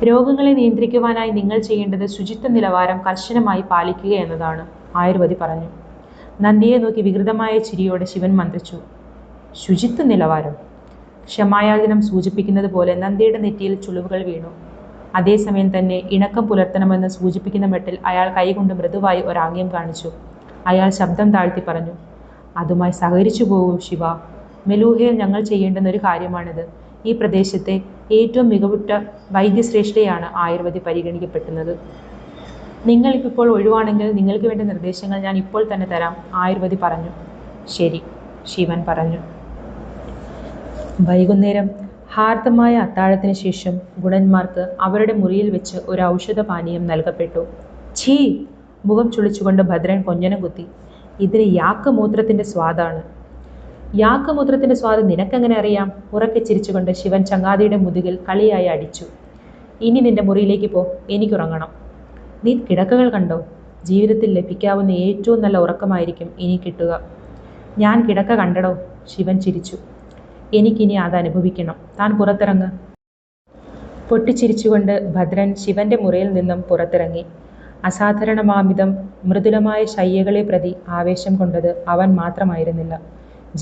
S2: രോഗങ്ങളെ നിയന്ത്രിക്കുവാനായി നിങ്ങൾ ചെയ്യേണ്ടത് ശുചിത്വ നിലവാരം കർശനമായി പാലിക്കുക എന്നതാണ്, ആയുർവതി പറഞ്ഞു. നന്ദിയെ നോക്കി വികൃതമായ ചിരിയോടെ ശിവൻ മന്ത്രിച്ചു. ശുചിത്വ നിലവാരം? ക്ഷമായാചനം സൂചിപ്പിക്കുന്നത് പോലെ നന്ദിയുടെ നെറ്റിയിൽ ചുളിവുകൾ വീണു. അതേസമയം തന്നെ ഇണക്കം പുലർത്തണമെന്ന് സൂചിപ്പിക്കുന്ന മട്ടിൽ അയാൾ കൈകൊണ്ട് മൃദുവായി ഒരാംഗ്യം കാണിച്ചു. അയാൾ ശബ്ദം താഴ്ത്തി പറഞ്ഞു. അതുമായി സഹകരിച്ചു പോകൂ ശിവ. മെലൂഹയിൽ ഞങ്ങൾ ചെയ്യേണ്ടുന്ന ഒരു കാര്യമാണിത്. ഈ പ്രദേശത്തെ ഏറ്റവും മികവുറ്റ വൈദ്യശ്രേഷ്ഠയാണ് ആയുർവതി പരിഗണിക്കപ്പെടുന്നത്. നിങ്ങൾക്കിപ്പോൾ ഒഴിവാണെങ്കിൽ നിങ്ങൾക്ക് വേണ്ട നിർദ്ദേശങ്ങൾ ഞാൻ ഇപ്പോൾ തന്നെ തരാം, ആയുർവതി പറഞ്ഞു. ശരി, ശിവൻ പറഞ്ഞു. വൈകുന്നേരം ഹാർദമായ അത്താഴത്തിന് ശേഷം ഗുണന്മാർക്ക് അവരുടെ മുറിയിൽ വെച്ച് ഒരു ഔഷധപാനീയം നൽകപ്പെട്ടു. ഛീ! മുഖം ചുളിച്ചുകൊണ്ട് ഭദ്രൻ കൊഞ്ഞനം കുത്തി. ഇതിന് യാക്കമൂത്രത്തിന്റെ സ്വാദാണ്. യാക്കമൂത്രത്തിന്റെ സ്വാദ് നിനക്കെങ്ങനെ അറിയാം? ഉറക്കെ ചിരിച്ചുകൊണ്ട് ശിവൻ ചങ്ങാതിയുടെ മുതുകിൽ കളിയായി അടിച്ചു. ഇനി നിന്റെ മുറിയിലേക്ക് പോ, എനിക്കുറങ്ങണം. നീ കിടക്കകൾ കണ്ടോ? ജീവിതത്തിൽ ലഭിക്കാവുന്ന ഏറ്റവും നല്ല ഉറക്കമായിരിക്കും ഇനി കിട്ടുക. ഞാൻ കിടക്ക കണ്ടടോ, ശിവൻ ചിരിച്ചു. എനിക്കിനി അത് അനുഭവിക്കണം. താൻ പുറത്തിറങ്ങ്. പൊട്ടിച്ചിരിച്ചുകൊണ്ട് ഭദ്രൻ ശിവന്റെ മുറിയിൽ നിന്നും പുറത്തിറങ്ങി. അസാധാരണമാമിതം മൃദുലമായ ശയ്യകളെ പ്രതി ആവേശം കൊണ്ടത് അവൻ മാത്രമായിരുന്നില്ല.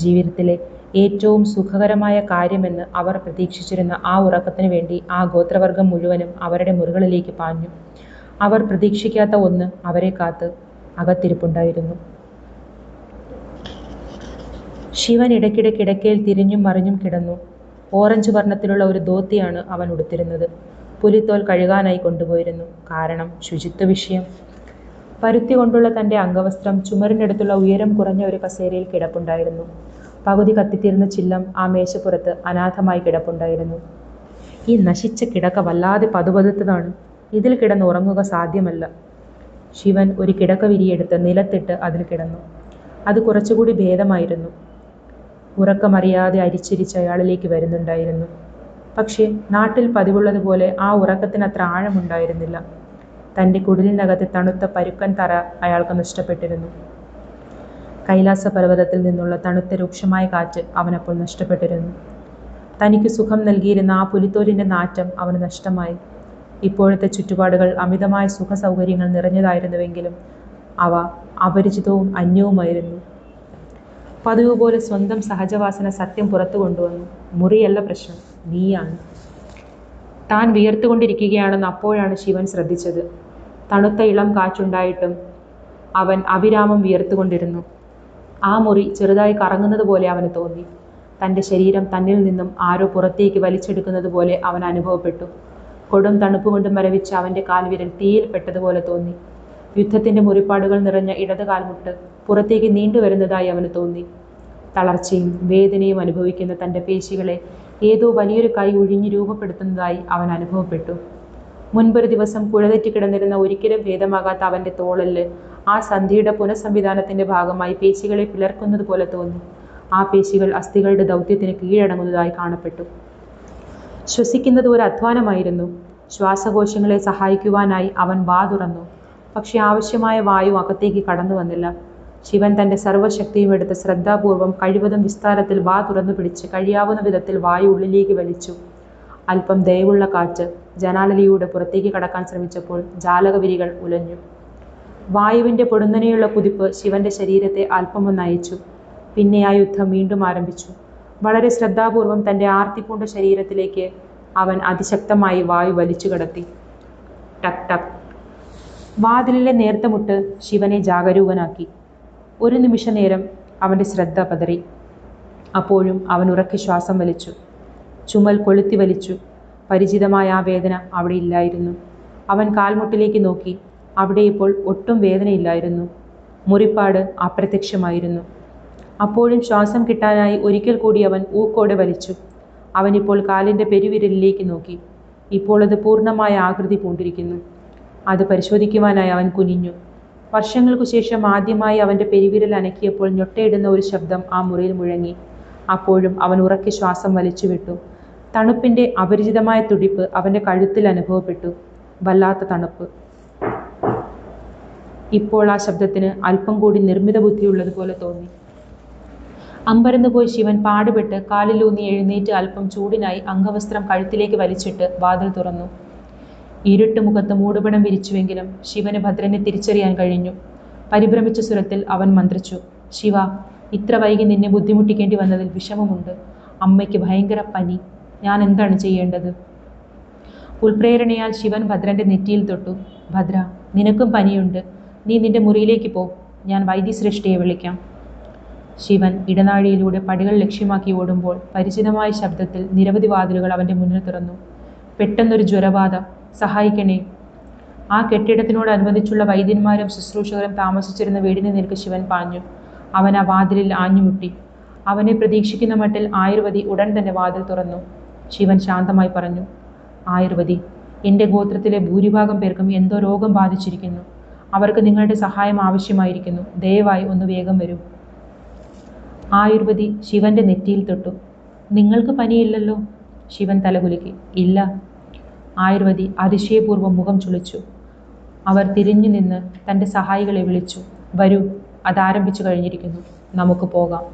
S2: ജീവിതത്തിലെ ഏറ്റവും സുഖകരമായ കാര്യമെന്ന് അവർ പ്രതീക്ഷിച്ചിരുന്ന ആ ഉറക്കത്തിനു വേണ്ടി ആ ഗോത്രവർഗം മുഴുവനും അവരുടെ മുറികളിലേക്ക് പാഞ്ഞു. അവർ പ്രതീക്ഷിക്കാത്ത ഒന്ന് അവരെ കാത്ത് അകത്തിരിപ്പുണ്ടായിരുന്നു. ശിവൻ ഇടയ്ക്കിടെ കിടക്കയിൽ തിരിഞ്ഞും മറിഞ്ഞും കിടന്നു. ഓറഞ്ച് വർണ്ണത്തിലുള്ള ഒരു ധോത്തിയാണ് അവൻ ഉടുത്തിരുന്നത്. പുലിത്തോൽ കഴുകാനായി കൊണ്ടുപോയിരുന്നു. കാരണം ശുചിത്വ വിഷയം. പരുത്തി കൊണ്ടുള്ള തൻ്റെ അംഗവസ്ത്രം ചുമരിനടുത്തുള്ള ഉയരം കുറഞ്ഞ ഒരു കസേരയിൽ കിടപ്പുണ്ടായിരുന്നു. പകുതി കത്തിത്തീർന്ന ചില്ലം ആ മേശപ്പുറത്ത് അനാഥമായി കിടപ്പുണ്ടായിരുന്നു. ഈ നശിച്ച കിടക്ക വല്ലാതെ പതുപതുത്തതാണ്. ഇതിൽ കിടന്ന് ഉറങ്ങുക സാധ്യമല്ല. ശിവൻ ഒരു കിടക്ക വിരിയെടുത്ത് നിലത്തിട്ട് അതിൽ കിടന്നു. അത് കുറച്ചുകൂടി ഭേദമായിരുന്നു. ഉറക്കമറിയാതെ അരിച്ചിരിച്ച് അയാളിലേക്ക് വരുന്നുണ്ടായിരുന്നു. പക്ഷേ നാട്ടിൽ പതിവുള്ളതുപോലെ ആ ഉറക്കത്തിന് അത്ര ആഴമുണ്ടായിരുന്നില്ല. തൻ്റെ കുടിലിനകത്തെ തണുത്ത പരുക്കൻ തറ അയാൾക്ക് നഷ്ടപ്പെട്ടിരുന്നു. കൈലാസ പർവ്വതത്തിൽ നിന്നുള്ള തണുത്ത രൂക്ഷമായ കാറ്റ് അവനപ്പോൾ നഷ്ടപ്പെട്ടിരുന്നു. തനിക്ക് സുഖം നൽകിയിരുന്ന ആ പുലിത്തോലിൻ്റെ നാറ്റം അവന് നഷ്ടമായി. ഇപ്പോഴത്തെ ചുറ്റുപാടുകൾ അമിതമായ സുഖ സൗകര്യങ്ങൾ നിറഞ്ഞതായിരുന്നുവെങ്കിലും അവ അപരിചിതവും അന്യവുമായിരുന്നു. പതിവ് പോലെ സ്വന്തം സഹജവാസന സത്യം പുറത്തു കൊണ്ടുവന്നു. മുറിയല്ല പ്രശ്നം, നീയാണ്. താൻ വിയർത്തുകൊണ്ടിരിക്കുകയാണെന്ന് അപ്പോഴാണ് ശിവൻ ശ്രദ്ധിച്ചത്. തണുത്ത ഇളം കാറ്റുണ്ടായിട്ടും അവൻ അവിരാമം വിയർത്തുകൊണ്ടിരുന്നു. ആ മുറി ചെറുതായി കറങ്ങുന്നത് പോലെ അവന് തോന്നി. തൻ്റെ ശരീരം തന്നിൽ നിന്നും ആരോ പുറത്തേക്ക് വലിച്ചെടുക്കുന്നത് പോലെ അവൻ അനുഭവപ്പെട്ടു. കൊടും തണുപ്പ് കൊണ്ട് മരവിച്ച അവൻ്റെ കാൽവിരൽ തീയിൽ പെട്ടതുപോലെ തോന്നി. യുദ്ധത്തിൻ്റെ മുറിപ്പാടുകൾ നിറഞ്ഞ ഇടത് കാൽമുട്ട് പുറത്തേക്ക് നീണ്ടുവരുന്നതായി അവന് തോന്നി. തളർച്ചയും വേദനയും അനുഭവിക്കുന്ന തൻ്റെ പേശികളെ ഏതോ വലിയൊരു കൈ ഒഴിഞ്ഞു രൂപപ്പെടുത്തുന്നതായി അവൻ അനുഭവപ്പെട്ടു. മുൻപൊരു ദിവസം കുഴതെറ്റി കിടന്നിരുന്ന ഒരിക്കലും ഭേദമാകാത്ത അവൻ്റെ തോളല് ആ സന്ധിയുടെ പുനഃസംവിധാനത്തിൻ്റെ ഭാഗമായി പേശികളെ പിളർക്കുന്നത് പോലെ തോന്നി. ആ പേശികൾ അസ്ഥികളുടെ ദൗത്യത്തിന് കീഴടങ്ങുന്നതായി കാണപ്പെട്ടു. ശ്വസിക്കുന്നത് ഒരു അധ്വാനമായിരുന്നു. ശ്വാസകോശങ്ങളെ സഹായിക്കുവാനായി അവൻ വാ തുറന്നു. പക്ഷെ ആവശ്യമായ വായു അകത്തേക്ക് കടന്നു വന്നില്ല. ശിവൻ തൻ്റെ സർവ്വശക്തിയും എടുത്ത് ശ്രദ്ധാപൂർവം കഴിവതും വിസ്താരത്തിൽ വാ തുറന്നു പിടിച്ച് കഴിയാവുന്ന വിധത്തിൽ വായു ഉള്ളിലേക്ക് വലിച്ചു. അല്പം ദയവുള്ള കാറ്റ് ജനാലയിലൂടെ പുറത്തേക്ക് കടക്കാൻ ശ്രമിച്ചപ്പോൾ ജാലകവിരികൾ ഉലഞ്ഞു. വായുവിൻ്റെ പൊടുന്നനെയുള്ള കുതിപ്പ് ശിവന്റെ ശരീരത്തെ അല്പമൊന്ന് അയച്ചു. പിന്നെ ആ യുദ്ധം വീണ്ടും ആരംഭിച്ചു. വളരെ ശ്രദ്ധാപൂർവം തൻ്റെ ആർത്തിപൂണ്ട ശരീരത്തിലേക്ക് അവൻ അതിശക്തമായി വായു വലിച്ചു കടത്തി. ടക് ടക്. വാതിലിലെ നേർത്ത മുട്ട് ശിവനെ ജാഗരൂകനാക്കി. ഒരു നിമിഷ നേരം അവൻ്റെ ശ്രദ്ധ പതറി. അപ്പോഴും അവൻ ഉറക്കെ ശ്വാസം വലിച്ചു. ചുമൽ കൊളുത്തി വലിച്ചു. പരിചിതമായ ആ വേദന അവിടെ ഇല്ലായിരുന്നു. അവൻ കാൽമുട്ടിലേക്ക് നോക്കി. അവിടെ ഇപ്പോൾ ഒട്ടും വേദനയില്ലായിരുന്നു. മുറിപ്പാട് അപ്രത്യക്ഷമായിരുന്നു. അപ്പോഴും ശ്വാസം കിട്ടാനായി ഒരിക്കൽ കൂടി അവൻ ഊക്കോടെ വലിച്ചു. അവനിപ്പോൾ കാലിൻ്റെ പെരുവിരലിലേക്ക് നോക്കി. ഇപ്പോൾ അത് പൂർണ്ണമായ ആകൃതി പൂണ്ടിരിക്കുന്നു. അത് പരിശോധിക്കുവാനായി അവൻ കുനിഞ്ഞു. വർഷങ്ങൾക്കു ശേഷം ആദ്യമായി അവൻ്റെ പെരുവിരൽ അനക്കിയപ്പോൾ ഞൊട്ടയിടുന്ന ഒരു ശബ്ദം ആ മുറിയിൽ മുഴങ്ങി. അപ്പോഴും അവൻ ഉറക്കെ ശ്വാസം വലിച്ചു വിട്ടു. തണുപ്പിൻ്റെ അപരിചിതമായ തുടിപ്പ് അവൻ്റെ കഴുത്തിൽ അനുഭവപ്പെട്ടു. വല്ലാത്ത തണുപ്പ്. ഇപ്പോൾ ആ ശബ്ദത്തിന് അല്പം കൂടി നിർമ്മിത ബുദ്ധിയുള്ളതുപോലെ തോന്നി. അമ്പരന്നുപോയി ശിവൻ പാടുപെട്ട് കാലിലൂന്നി എഴുന്നേറ്റ് അല്പം ചൂടിനായി അംഗവസ്ത്രം കഴുത്തിലേക്ക് വലിച്ചിട്ട് വാതിൽ തുറന്നു. ഇരുട്ട് മുഖത്ത് മൂടുപടം വിരിച്ചുവെങ്കിലും ശിവന് ഭദ്രനെ തിരിച്ചറിയാൻ കഴിഞ്ഞു. പരിഭ്രമിച്ച സ്വരത്തിൽ അവൻ മന്ത്രിച്ചു. ശിവ, ഇത്ര വൈകി നിന്നെ ബുദ്ധിമുട്ടിക്കേണ്ടി വന്നതിൽ വിഷമമുണ്ട്. അമ്മയ്ക്ക് ഭയങ്കര പനി. ഞാൻ എന്താണ് ചെയ്യേണ്ടത്? ഉൾപ്രേരണയാൽ ശിവൻ ഭദ്രന്റെ നെറ്റിയിൽ തൊട്ടു. ഭദ്ര, നിനക്കും പനിയുണ്ട്. നീ നിന്റെ മുറിയിലേക്ക് പോ. ഞാൻ വൈദ്യശ്രേഷ്ഠയെ വിളിക്കാം. ശിവൻ ഇടനാഴിയിലൂടെ പടികൾ ലക്ഷ്യമാക്കി ഓടുമ്പോൾ പരിചിതമായ ശബ്ദത്തിൽ നിരവധി വാതിലുകൾ അവൻ്റെ മുന്നിൽ തുറന്നു. പെട്ടെന്നൊരു ജ്വരബാധ. സഹായിക്കണേ. ആ കെട്ടിടത്തിനോടനുബന്ധിച്ചുള്ള വൈദ്യന്മാരും ശുശ്രൂഷകരും താമസിച്ചിരുന്ന വീടിന് നേർക്ക് ശിവൻ പാഞ്ഞു. അവൻ ആ വാതിലിൽ ആഞ്ഞുമുട്ടി. അവനെ പ്രതീക്ഷിക്കുന്ന മട്ടിൽ ആയുർവതി ഉടൻ തന്നെ വാതിൽ തുറന്നു. ശിവൻ ശാന്തമായി പറഞ്ഞു. ആയുർവതി, എൻ്റെ ഗോത്രത്തിലെ ഭൂരിഭാഗം പേർക്കും എന്തോ രോഗം ബാധിച്ചിരിക്കുന്നു. അവർക്ക് നിങ്ങളുടെ സഹായം ആവശ്യമായിരിക്കുന്നു. ദയവായി ഒന്ന് വേഗം വരൂ. ആയുർവതി ശിവന്റെ നെറ്റിയിൽ തൊട്ടു. നിങ്ങൾക്ക് പനിയില്ലല്ലോ? ശിവൻ തലകുലുക്കി. ഇല്ല. ആയുർവതി അതിശയപൂർവ്വം മുഖം ചുളിച്ചു. അവർ തിരിഞ്ഞു നിന്ന് തൻ്റെ സഹായികളെ വിളിച്ചു. വരൂ, അതാരംഭിച്ചു കഴിഞ്ഞിരിക്കുന്നു. നമുക്ക് പോകാം.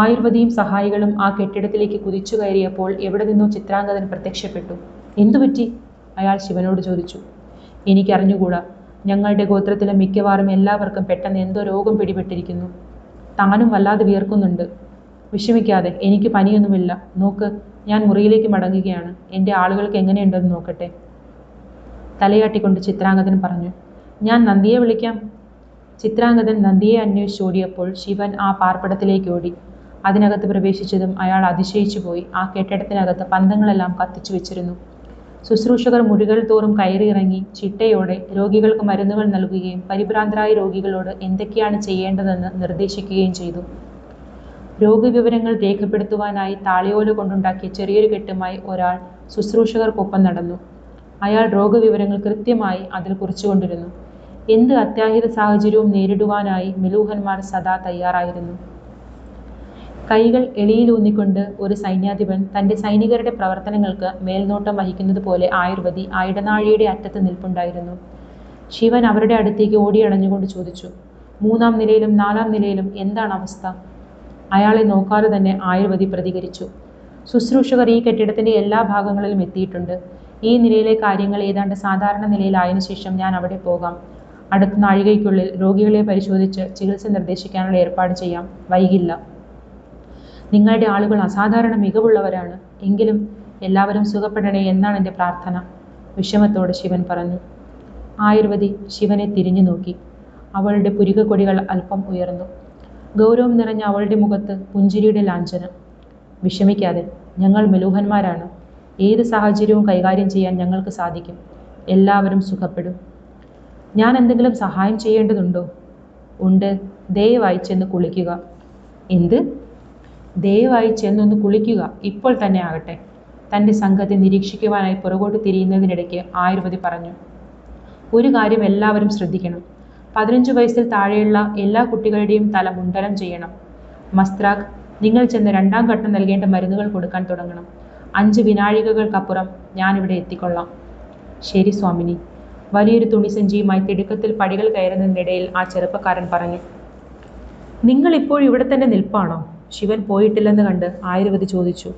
S2: ആയുർവതിയും സഹായികളും ആ കെട്ടിടത്തിലേക്ക് കുതിച്ചു കയറിയപ്പോൾ എവിടെ നിന്നോ ചിത്രാംഗതൻ പ്രത്യക്ഷപ്പെട്ടു. എന്തുപറ്റി? അയാൾ ശിവനോട് ചോദിച്ചു. എനിക്കറിഞ്ഞുകൂടാ. ഞങ്ങളുടെ ഗോത്രത്തിലെ മിക്കവാറും എല്ലാവർക്കും പെട്ടെന്ന് എന്തോ രോഗം പിടിപെട്ടിരിക്കുന്നു. താനും വല്ലാതെ വിയർക്കുന്നുണ്ട്. വിഷമിക്കാതെ, എനിക്ക് പനിയൊന്നുമില്ല. നോക്ക്, ഞാൻ മുറിയിലേക്ക് മടങ്ങുകയാണ്. എൻ്റെ ആളുകൾക്ക് എങ്ങനെയുണ്ടെന്ന് നോക്കട്ടെ. തലയാട്ടിക്കൊണ്ട് ചിത്രാംഗതൻ പറഞ്ഞു. ഞാൻ നന്ദിയെ വിളിക്കാം. ചിത്രാംഗതൻ നന്ദിയെ അന്വേഷിച്ചോടിയപ്പോൾ ശിവൻ ആ പാർപ്പിടത്തിലേക്ക് ഓടി. അതിനകത്ത് പ്രവേശിച്ചതും അയാൾ അതിശയിച്ചു പോയി. ആ കെട്ടിടത്തിനകത്ത് പന്തങ്ങളെല്ലാം കത്തിച്ചു വെച്ചിരുന്നു. ശുശ്രൂഷകർ മുറികൾ തോറും കയറിയിറങ്ങി ചിട്ടയോടെ രോഗികൾക്ക് മരുന്നുകൾ നൽകുകയും പരിഭ്രാന്തരായ രോഗികളോട് എന്തൊക്കെയാണ് ചെയ്യേണ്ടതെന്ന് നിർദ്ദേശിക്കുകയും ചെയ്തു. രോഗവിവരങ്ങൾ രേഖപ്പെടുത്തുവാനായി താളിയോല കൊണ്ടുണ്ടാക്കിയ ചെറിയൊരു കെട്ടുമായി ഒരാൾ ശുശ്രൂഷകർക്കൊപ്പം നടന്നു. അയാൾ രോഗവിവരങ്ങൾ കൃത്യമായി അതിൽ കുറിച്ചുകൊണ്ടിരുന്നു. എന്ത് അത്യാഹിത സാഹചര്യവും നേരിടുവാനായി മെലൂഹന്മാർ സദാ തയ്യാറായിരുന്നു. കൈകൾ എളിയിലൂന്നിക്കൊണ്ട് ഒരു സൈന്യാധിപൻ തൻ്റെ സൈനികരുടെ പ്രവർത്തനങ്ങൾക്ക് മേൽനോട്ടം വഹിക്കുന്നത് പോലെ ആയുർവതി ആ ഇടനാഴിയുടെ അറ്റത്ത് നിൽപ്പുണ്ടായിരുന്നു. ശിവൻ അവരുടെ അടുത്തേക്ക് ഓടിയണഞ്ഞുകൊണ്ട് ചോദിച്ചു. 3-ാം നിലയിലും 4-ാം നിലയിലും എന്താണ് അവസ്ഥ? അയാളെ നോക്കാതെ തന്നെ ആയുർവതി പ്രതികരിച്ചു. ശുശ്രൂഷകർ ഈ കെട്ടിടത്തിൻ്റെ എല്ലാ ഭാഗങ്ങളിലും എത്തിയിട്ടുണ്ട്. ഈ നിലയിലെ കാര്യങ്ങൾ ഏതാണ്ട് സാധാരണ നിലയിലായതിനു ശേഷം ഞാൻ അവിടെ പോകാം. അടുത്ത നാഴികയ്ക്കുള്ളിൽ രോഗികളെ പരിശോധിച്ച് ചികിത്സ നിർദ്ദേശിക്കാനുള്ള ഏർപ്പാട് ചെയ്യാം. വൈകില്ല. നിങ്ങളുടെ ആളുകൾ അസാധാരണ മികവുള്ളവരാണ്. എങ്കിലും എല്ലാവരും സുഖപ്പെടണേ എന്നാണ് എൻ്റെ പ്രാർത്ഥന. വിഷമത്തോടെ ശിവൻ പറഞ്ഞു. ആയുർവതി ശിവനെ തിരിഞ്ഞു നോക്കി. അവളുടെ പുരികക്കൊടികൾ അല്പം ഉയർന്നു. ഗൗരവം നിറഞ്ഞ അവളുടെ മുഖത്ത് പുഞ്ചിരിയുടെ ലാഞ്ചനം. വിഷമിക്കാതെ, ഞങ്ങൾ മെലൂഹന്മാരാണ്. ഏത് സാഹചര്യവും കൈകാര്യം ചെയ്യാൻ ഞങ്ങൾക്ക് സാധിക്കും. എല്ലാവരും സുഖപ്പെടും. ഞാൻ എന്തെങ്കിലും സഹായം ചെയ്യേണ്ടതുണ്ടോ? ഉണ്ട്. ദയവായി ചെന്ന് കുളിക്കുക. എന്ത്? ദയവായി ചെന്നൊന്ന് കുളിക്കുക. ഇപ്പോൾ തന്നെ ആകട്ടെ. തൻ്റെ സംഘത്തെ നിരീക്ഷിക്കുവാനായി പുറകോട്ട് തിരിയുന്നതിനിടയ്ക്ക് ആയുർവതി പറഞ്ഞു. ഒരു കാര്യം എല്ലാവരും ശ്രദ്ധിക്കണം. 15 വയസ്സിൽ താഴെയുള്ള എല്ലാ കുട്ടികളുടെയും തല മുണ്ഡനം ചെയ്യണം. മസ്ത്രാഖ്, നിങ്ങൾ ചെന്ന് 2-ാം ഘട്ടം നൽകേണ്ട മരുന്നുകൾ കൊടുക്കാൻ തുടങ്ങണം. 5 വിനാഴികകൾക്കപ്പുറം ഞാനിവിടെ എത്തിക്കൊള്ളാം. ശരി സ്വാമിനി. വലിയൊരു തുണിസഞ്ചിയുമായി തിടുക്കത്തിൽ പടികൾ കയറുന്നതിനിടയിൽ ആ ചെറുപ്പക്കാരൻ പറഞ്ഞു, നിങ്ങൾ ഇപ്പോൾ ഇവിടെ തന്നെ നിൽപ്പാണോ? ശിവൻ പോയിട്ടില്ലെന്ന് കണ്ട് ആയുർവതി ചോദിച്ചു.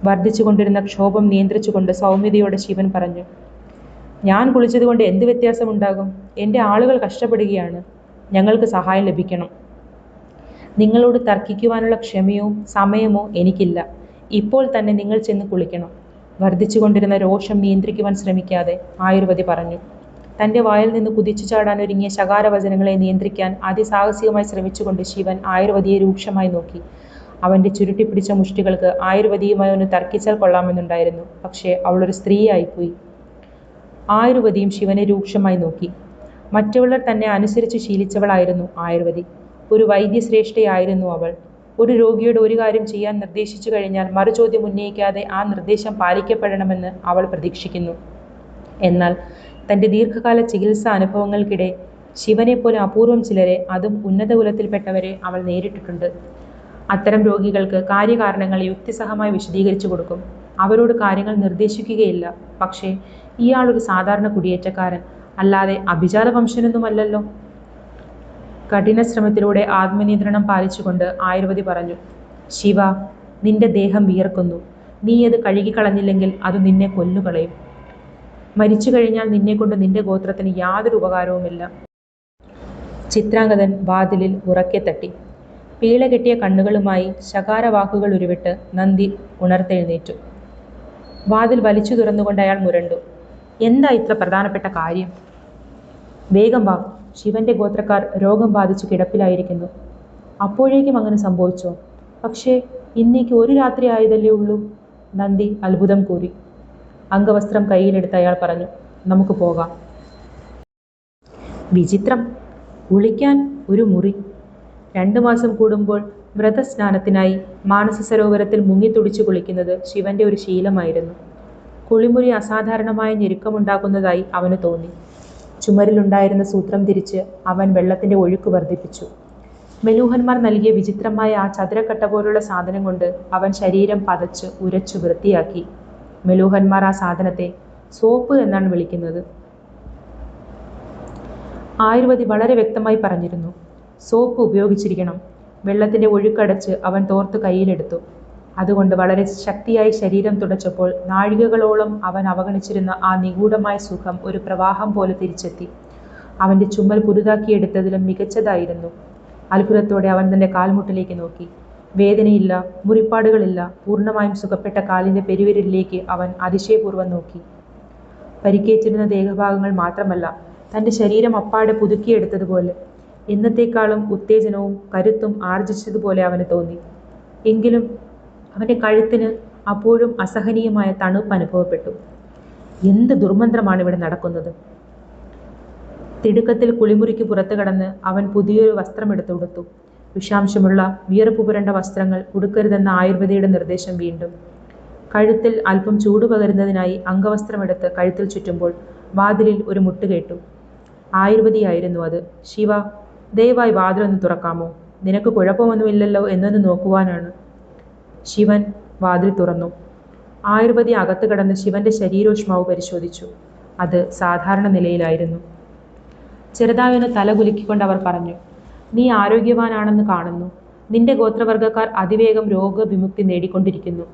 S2: വർദ്ധിച്ചുകൊണ്ടിരുന്ന ക്ഷോഭം നിയന്ത്രിച്ചുകൊണ്ട് സൗമ്യതയോടെ ശിവൻ പറഞ്ഞു, ഞാൻ കുളിച്ചതുകൊണ്ട് എന്ത് വ്യത്യാസമുണ്ടാകും? എൻ്റെ ആളുകൾ കഷ്ടപ്പെടുകയാണ്. ഞങ്ങൾക്ക് സഹായം ലഭിക്കണം. നിങ്ങളോട് തർക്കിക്കുവാനുള്ള ക്ഷമയോ സമയമോ എനിക്കില്ല. ഇപ്പോൾ തന്നെ നിങ്ങൾ ചെന്ന് കുളിക്കണം. വർദ്ധിച്ചുകൊണ്ടിരുന്ന രോഷം നിയന്ത്രിക്കുവാൻ ശ്രമിക്കാതെ ആയുർവതി പറഞ്ഞു. തൻ്റെ വായിൽ നിന്ന് കുതിച്ചു ചാടാനൊരുങ്ങിയ ശകാരവചനങ്ങളെ നിയന്ത്രിക്കാൻ അതിസാഹസികമായി ശ്രമിച്ചുകൊണ്ട് ശിവൻ ആയുർവതിയെ രൂക്ഷമായി നോക്കി. അവൻ്റെ ചുരുട്ടിപ്പിടിച്ച മുഷ്ടികൾക്ക് ആയുർവതിയുമായി ഒന്ന് തർക്കിച്ചാൽ കൊള്ളാമെന്നുണ്ടായിരുന്നു. പക്ഷേ അവളൊരു സ്ത്രീയായിപ്പോയി. ആയുർവതിയും ശിവനെ രൂക്ഷമായി നോക്കി. മറ്റുള്ളവർ തന്നെ അനുസരിച്ച് ശീലിച്ചവളായിരുന്നു ആയുർവതി. ഒരു വൈദ്യശ്രേഷ്ഠയായിരുന്നു അവൾ. ഒരു രോഗിയോട് ഒരു കാര്യം ചെയ്യാൻ നിർദ്ദേശിച്ചു കഴിഞ്ഞാൽ മറുചോദ്യം ഉന്നയിക്കാതെ ആ നിർദ്ദേശം പാലിക്കപ്പെടണമെന്ന് അവൾ പ്രതീക്ഷിക്കുന്നു. എന്നാൽ തൻ്റെ ദീർഘകാല ചികിത്സാ അനുഭവങ്ങൾക്കിടെ ശിവനെപ്പോലെ അപൂർവം ചിലരെ, അതും ഉന്നത കുലത്തിൽപ്പെട്ടവരെ അവൾ നേരിട്ടിട്ടുണ്ട്. അത്തരം രോഗികൾക്ക് കാര്യകാരണങ്ങൾ യുക്തിസഹമായി വിശദീകരിച്ചു കൊടുക്കും. അവരോട് കാര്യങ്ങൾ നിർദ്ദേശിക്കുകയില്ല. പക്ഷേ ഇയാളൊരു സാധാരണ കുടിയേറ്റക്കാരൻ, അല്ലാതെ അഭിജാത വംശനൊന്നുമല്ലല്ലോ. കഠിന ശ്രമത്തിലൂടെ ആത്മനിയന്ത്രണം പാലിച്ചുകൊണ്ട് ആയുർവതി പറഞ്ഞു, ശിവ, നിന്റെ ദേഹം വിയർക്കുന്നു. നീ അത് കഴുകിക്കളഞ്ഞില്ലെങ്കിൽ അത് നിന്നെ കൊല്ലുകളയും. മരിച്ചു കഴിഞ്ഞാൽ നിന്നെക്കൊണ്ട് നിന്റെ ഗോത്രത്തിന് യാതൊരു ഉപകാരവുമില്ല. ചിത്രാംഗതൻ വാതിലിൽ ഉറക്കെ തട്ടി. പീള കെട്ടിയ കണ്ണുകളുമായി ശകാരവാക്കുകൾ ഉരുവിട്ട് നന്ദി ഉണർത്തെഴുന്നേറ്റു. വാതിൽ വലിച്ചു തുറന്നുകൊണ്ട് അയാൾ മുരണ്ടു. എന്താ ഇത്ര പ്രധാനപ്പെട്ട കാര്യം? വേഗം വാ, ശിവന്റെ ഗോത്രക്കാർ രോഗം ബാധിച്ചു കിടപ്പിലായിരിക്കുന്നു. അപ്പോഴേക്കും അങ്ങനെ സംഭവിച്ചോ? പക്ഷേ ഇന്നേക്ക് ഒരു രാത്രി ആയതല്ലേ ഉള്ളൂ. നന്ദി അത്ഭുതം കൂറി. അംഗവസ്ത്രം കയ്യിലെടുത്ത് അയാൾ പറഞ്ഞു, നമുക്ക് പോകാം. വിചിത്രം, കുളിക്കാൻ ഒരു മുറി. 2 മാസം കൂടുമ്പോൾ വ്രതസ്നാനത്തിനായി മാനസ സരോവരത്തിൽ മുങ്ങിത്തുടിച്ചു കുളിക്കുന്നത് ശിവന്റെ ഒരു ശീലമായിരുന്നു. കുളിമുറി അസാധാരണമായ ഞെരുക്കമുണ്ടാക്കുന്നതായി അവന് തോന്നി. ചുമരിലുണ്ടായിരുന്ന സൂത്രം തിരിച്ച് അവൻ വെള്ളത്തിന്റെ ഒഴുക്ക് വർദ്ധിപ്പിച്ചു. മെലൂഹന്മാർ നൽകിയ വിചിത്രമായ ആ ചതുരക്കട്ട പോലുള്ള സാധനം കൊണ്ട് അവൻ ശരീരം പതച്ച് ഉരച്ചു വൃത്തിയാക്കി. മെലൂഹന്മാർ ആ സാധനത്തെ സോപ്പ് എന്നാണ് വിളിക്കുന്നത്. ആയുർവതി വളരെ വ്യക്തമായി പറഞ്ഞിരുന്നു, സോപ്പ് ഉപയോഗിച്ചിരിക്കണം. വെള്ളത്തിന്റെ ഒഴുക്കടച്ച് അവൻ തോർത്ത് കയ്യിലെടുത്തു. അതുകൊണ്ട് വളരെ ശക്തിയായി ശരീരം തുടച്ചപ്പോൾ നാഴികകളോളം അവൻ അവഗണിച്ചിരുന്ന ആ നിഗൂഢമായ സുഖം ഒരു പ്രവാഹം പോലെ തിരിച്ചെത്തി. അവന്റെ ചുമൽ പുതുതാക്കിയെടുത്തതിലും മികച്ചതായിരുന്നു. അത്ഭുതത്തോടെ അവൻ തന്റെ കാൽമുട്ടിലേക്ക് നോക്കി. വേദനയില്ല, മുറിപ്പാടുകളില്ല. പൂർണ്ണമായും സുഖപ്പെട്ട കാലിന്റെ പെരുവിരലിലേക്ക് അവൻ അതിശയപൂർവ്വം നോക്കി. പരിക്കേറ്റിരുന്ന ദേഹഭാഗങ്ങൾ മാത്രമല്ല, തന്റെ ശരീരം അപ്പാടെ പുതുക്കിയെടുത്തതുപോലെ, എന്നത്തേക്കാളും ഉത്തേജനവും കരുത്തും ആർജിച്ചതുപോലെ അവന് തോന്നി. എങ്കിലും അവന്റെ കഴുത്തിന് അപ്പോഴും അസഹനീയമായ തണുപ്പ് അനുഭവപ്പെട്ടു. എന്ത് ദുർമന്ത്രമാണ് ഇവിടെ നടക്കുന്നത്? തിടുക്കത്തിൽ കുളിമുറിക്ക് പുറത്തു കടന്ന് അവൻ പുതിയൊരു വസ്ത്രമെടുത്ത് ഉടുത്തു. വിഷാംശമുള്ള വിയർപ്പ് പുരണ്ട വസ്ത്രങ്ങൾ ഉടുക്കരുതെന്ന ആയുർവേദയുടെ നിർദ്ദേശം വീണ്ടും. കഴുത്തിൽ അല്പം ചൂട് പകരുന്നതിനായി അംഗവസ്ത്രമെടുത്ത് കഴുത്തിൽ ചുറ്റുമ്പോൾ വാതിലിൽ ഒരു മുട്ട് കേട്ടു. ആയുർവേദിയായിരുന്നു അത്. ശിവ, ദയവായി വാതിലൊന്ന് തുറക്കാമോ? നിനക്ക് കുഴപ്പമൊന്നുമില്ലല്ലോ എന്നൊന്ന് നോക്കുവാനാണ്. ശിവൻ വാതിൽ തുറന്നു. ആയുർവേദി അകത്ത് കടന്ന് ശിവന്റെ ശരീരോഷ്മാവ് പരിശോധിച്ചു. അത് സാധാരണ നിലയിലായിരുന്നു. ചെറുതായൊന്ന് തല കുലുക്കിക്കൊണ്ട് അവർ പറഞ്ഞു, നീ ആരോഗ്യവാനാണെന്ന് കാണുന്നു. നിന്റെ ഗോത്രവർഗക്കാർ അതിവേഗം രോഗവിമുക്തി നേടിക്കൊണ്ടിരിക്കുന്നു.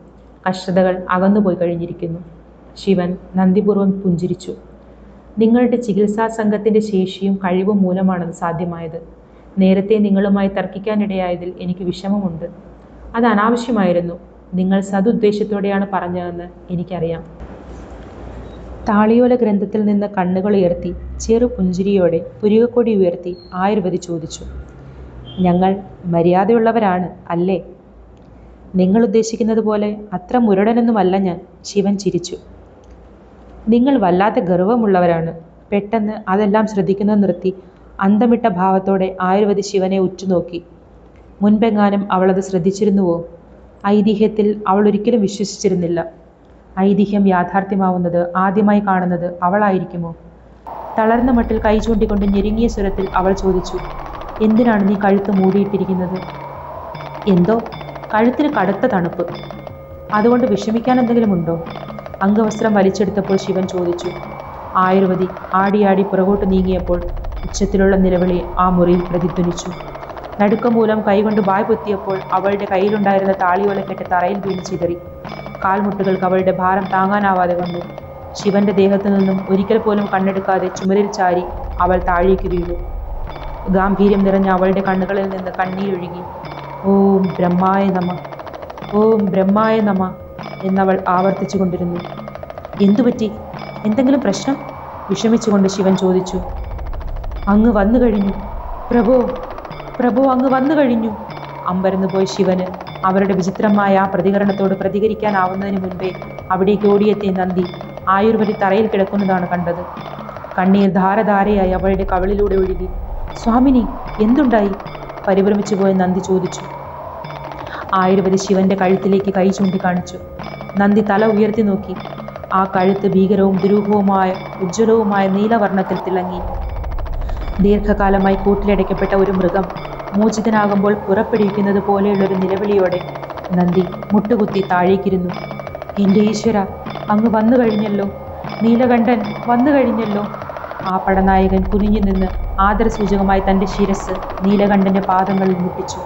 S2: കഷ്ടതകൾ അകന്നുപോയി കഴിഞ്ഞിരിക്കുന്നു. ശിവൻ നന്ദിപൂർവ്വം പുഞ്ചിരിച്ചു. നിങ്ങളുടെ ചികിത്സാ സംഘത്തിന്റെ ശേഷിയും കഴിവും മൂലമാണത് സാധ്യമായത്. നേരത്തെ നിങ്ങളുമായി തർക്കിക്കാനിടയായതിൽ എനിക്ക് വിഷമമുണ്ട്. അത് അനാവശ്യമായിരുന്നു. നിങ്ങൾ സതുദ്ദേശത്തോടെയാണ് പറഞ്ഞതെന്ന് എനിക്കറിയാം. താളിയോല ഗ്രന്ഥത്തിൽ നിന്ന് കണ്ണുകൾ ഉയർത്തി ചെറു പുഞ്ചിരിയോടെ പുരികക്കൊടി ഉയർത്തി ആയുർവേദി ചോദിച്ചു, ഞങ്ങൾ മര്യാദയുള്ളവരാണ് അല്ലേ? നിങ്ങൾ ഉദ്ദേശിക്കുന്നത് പോലെ അത്ര മുരടനൊന്നുമല്ല ഞാൻ. ശിവൻ ചിരിച്ചു. നിങ്ങൾ വല്ലാത്ത ഗർവമുള്ളവരാണ്. പെട്ടെന്ന് അതെല്ലാം ശ്രദ്ധിക്കുന്നത് നിർത്തി അന്തമിട്ട ഭാവത്തോടെ ആയുർവേദി ശിവനെ ഉറ്റുനോക്കി. മുൻപെങ്ങാനും അവളത് ശ്രദ്ധിച്ചിരുന്നുവോ? ഐതിഹ്യത്തിൽ അവൾ ഒരിക്കലും വിശ്വസിച്ചിരുന്നില്ല. ഐതിഹ്യം യാഥാർത്ഥ്യമാവുന്നത് ആദ്യമായി കാണുന്നത് അവളായിരിക്കുമോ? തളർന്ന മട്ടിൽ കൈ ചൂണ്ടിക്കൊണ്ട് ഞെരുങ്ങിയ സ്വരത്തിൽ അവൾ ചോദിച്ചു, എന്തിനാണ് നീ കഴുത്ത് മൂടിയിട്ടിരിക്കുന്നത്? എന്തോ, കഴുത്തിന് കടുത്ത തണുപ്പ്. അതുകൊണ്ട് വിഷമിക്കാൻ എന്തെങ്കിലും ഉണ്ടോ? അംഗവസ്ത്രം വലിച്ചെടുത്തപ്പോൾ ശിവൻ ചോദിച്ചു. ആയുർവതി ആടിയാടി പുറകോട്ട് നീങ്ങിയപ്പോൾ ഉച്ചത്തിലുള്ള നിലവിളി ആ മുറിയിൽ പ്രതിധ്വനിച്ചു. നടുക്കം മൂലം കൈകൊണ്ട് വായ് പൊത്തിയപ്പോൾ അവളുടെ കയ്യിലുണ്ടായിരുന്ന താളിയോലക്കെട്ട് തറയിൽ വീണ് ചിതറി. കാൽമുട്ടുകൾക്ക് അവളുടെ ഭാരം താങ്ങാനാവാതെ വന്നു. ശിവന്റെ ദേഹത്തു നിന്നും ഒരിക്കൽ പോലും കണ്ണെടുക്കാതെ ചുമരിൽ ചാരി അവൾ താഴേക്ക് വീണു. ഗാംഭീര്യം നിറഞ്ഞ അവളുടെ കണ്ണുകളിൽ നിന്ന് കണ്ണീരൊഴുകി. ഓം ബ്രഹ്മായ നമ, ഓം ബ്രഹ്മായ നമ എന്നവൾ ആവർത്തിച്ചു കൊണ്ടിരുന്നു. എന്തുപറ്റി? എന്തെങ്കിലും പ്രശ്നം? വിഷമിച്ചുകൊണ്ട് ശിവൻ ചോദിച്ചു. അങ്ങ് വന്നു കഴിഞ്ഞു പ്രഭോ, പ്രഭോ, അങ്ങ് വന്നു കഴിഞ്ഞു. അമ്പരന്ന് പോയി ശിവന് അവരുടെ വിചിത്രമായ ആ പ്രതികരണത്തോട് പ്രതികരിക്കാനാവുന്നതിന് മുൻപേ അവിടേക്ക് ഓടിയെത്തിയ നന്ദി ആയുർവതി തറയിൽ കിടക്കുന്നതാണ് കണ്ടത്. കണ്ണീർ ധാരധാരയായി അവളുടെ കവിളിലൂടെ ഒഴുകി. സ്വാമിനി, എന്തുണ്ടായി? പരിഭ്രമിച്ചു പോയ നന്ദി ചോദിച്ചു. ആയുർവതി ശിവന്റെ കഴുത്തിലേക്ക് കൈ ചൂണ്ടിക്കാണിച്ചു. നന്ദി തല ഉയർത്തി നോക്കി. ആ കഴുത്ത് ഭീകരവും ദുരൂഹവുമായ ഉജ്ജ്വലവുമായ നീലവർണ്ണത്തിൽ തിളങ്ങി. ദീർഘകാലമായി കൂട്ടിലടയ്ക്കപ്പെട്ട ഒരു മൃഗം മോചിതനാകുമ്പോൾ പുറപ്പെടുവിക്കുന്നത് പോലെയുള്ളൊരു നിലവിളിയോടെ നന്ദി മുട്ടുകുത്തി താഴേക്കിരുന്നു. എൻ്റെ ഈശ്വര, അങ്ങ് വന്നു കഴിഞ്ഞല്ലോ, നീലകണ്ഠൻ വന്നു കഴിഞ്ഞല്ലോ. ആ പടനായകൻ കുനിഞ്ഞു നിന്ന് ആദരസൂചകമായി തൻ്റെ ശിരസ് നീലകണ്ഠൻ്റെ പാദങ്ങളിൽ മുട്ടിച്ചു.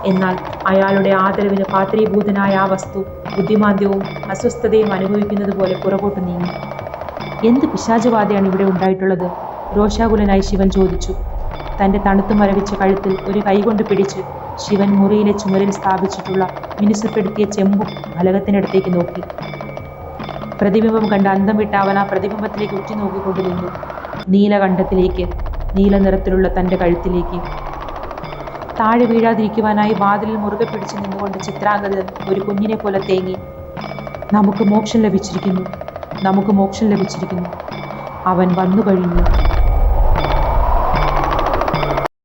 S2: എന്നാൽ അയാളുടെ ആദരവിന് പാത്രീഭൂതനായ ആ വസ്തു ബുദ്ധിമാന്ദ്യവും അസ്വസ്ഥതയും അനുഭവിക്കുന്നത് പോലെ പുറകോട്ട് നീങ്ങി. എന്ത് പിശാചുബാധയാണ് ഇവിടെ ഉണ്ടായിട്ടുള്ളത്? രോഷാകുലനായി ശിവൻ ചോദിച്ചു. തൻ്റെ തണുത്തു മരവിച്ച കഴുത്തിൽ ഒരു കൈകൊണ്ട് പിടിച്ച് ശിവൻ മുറിയിലെ ചുമരിൽ സ്ഥാപിച്ചിട്ടുള്ള മിനുസപ്പെടുത്തിയ ചെമ്പു ഫലകത്തിനടുത്തേക്ക് നോക്കി. പ്രതിബിംബം കണ്ട് അന്തം വിട്ട അവൻ ആ പ്രതിബിംബത്തിലേക്ക് ഉറ്റുനോക്കിക്കൊണ്ട് നിന്നു. നീലകണ്ഠത്തിലേക്ക്, നീല നിറത്തിലുള്ള തൻ്റെ കഴുത്തിലേക്ക്. താഴെ വീഴാതിരിക്കുവാനായി വാതിലിൽ മുറുകെ പിടിച്ചു നിന്നുകൊണ്ട് ചിത്രാംഗതൻ ഒരു കുഞ്ഞിനെ പോലെ തേങ്ങി. നമുക്ക് മോക്ഷം ലഭിച്ചിരിക്കുന്നു, നമുക്ക് മോക്ഷം ലഭിച്ചിരിക്കുന്നു. അവൻ വന്നു കഴിഞ്ഞു.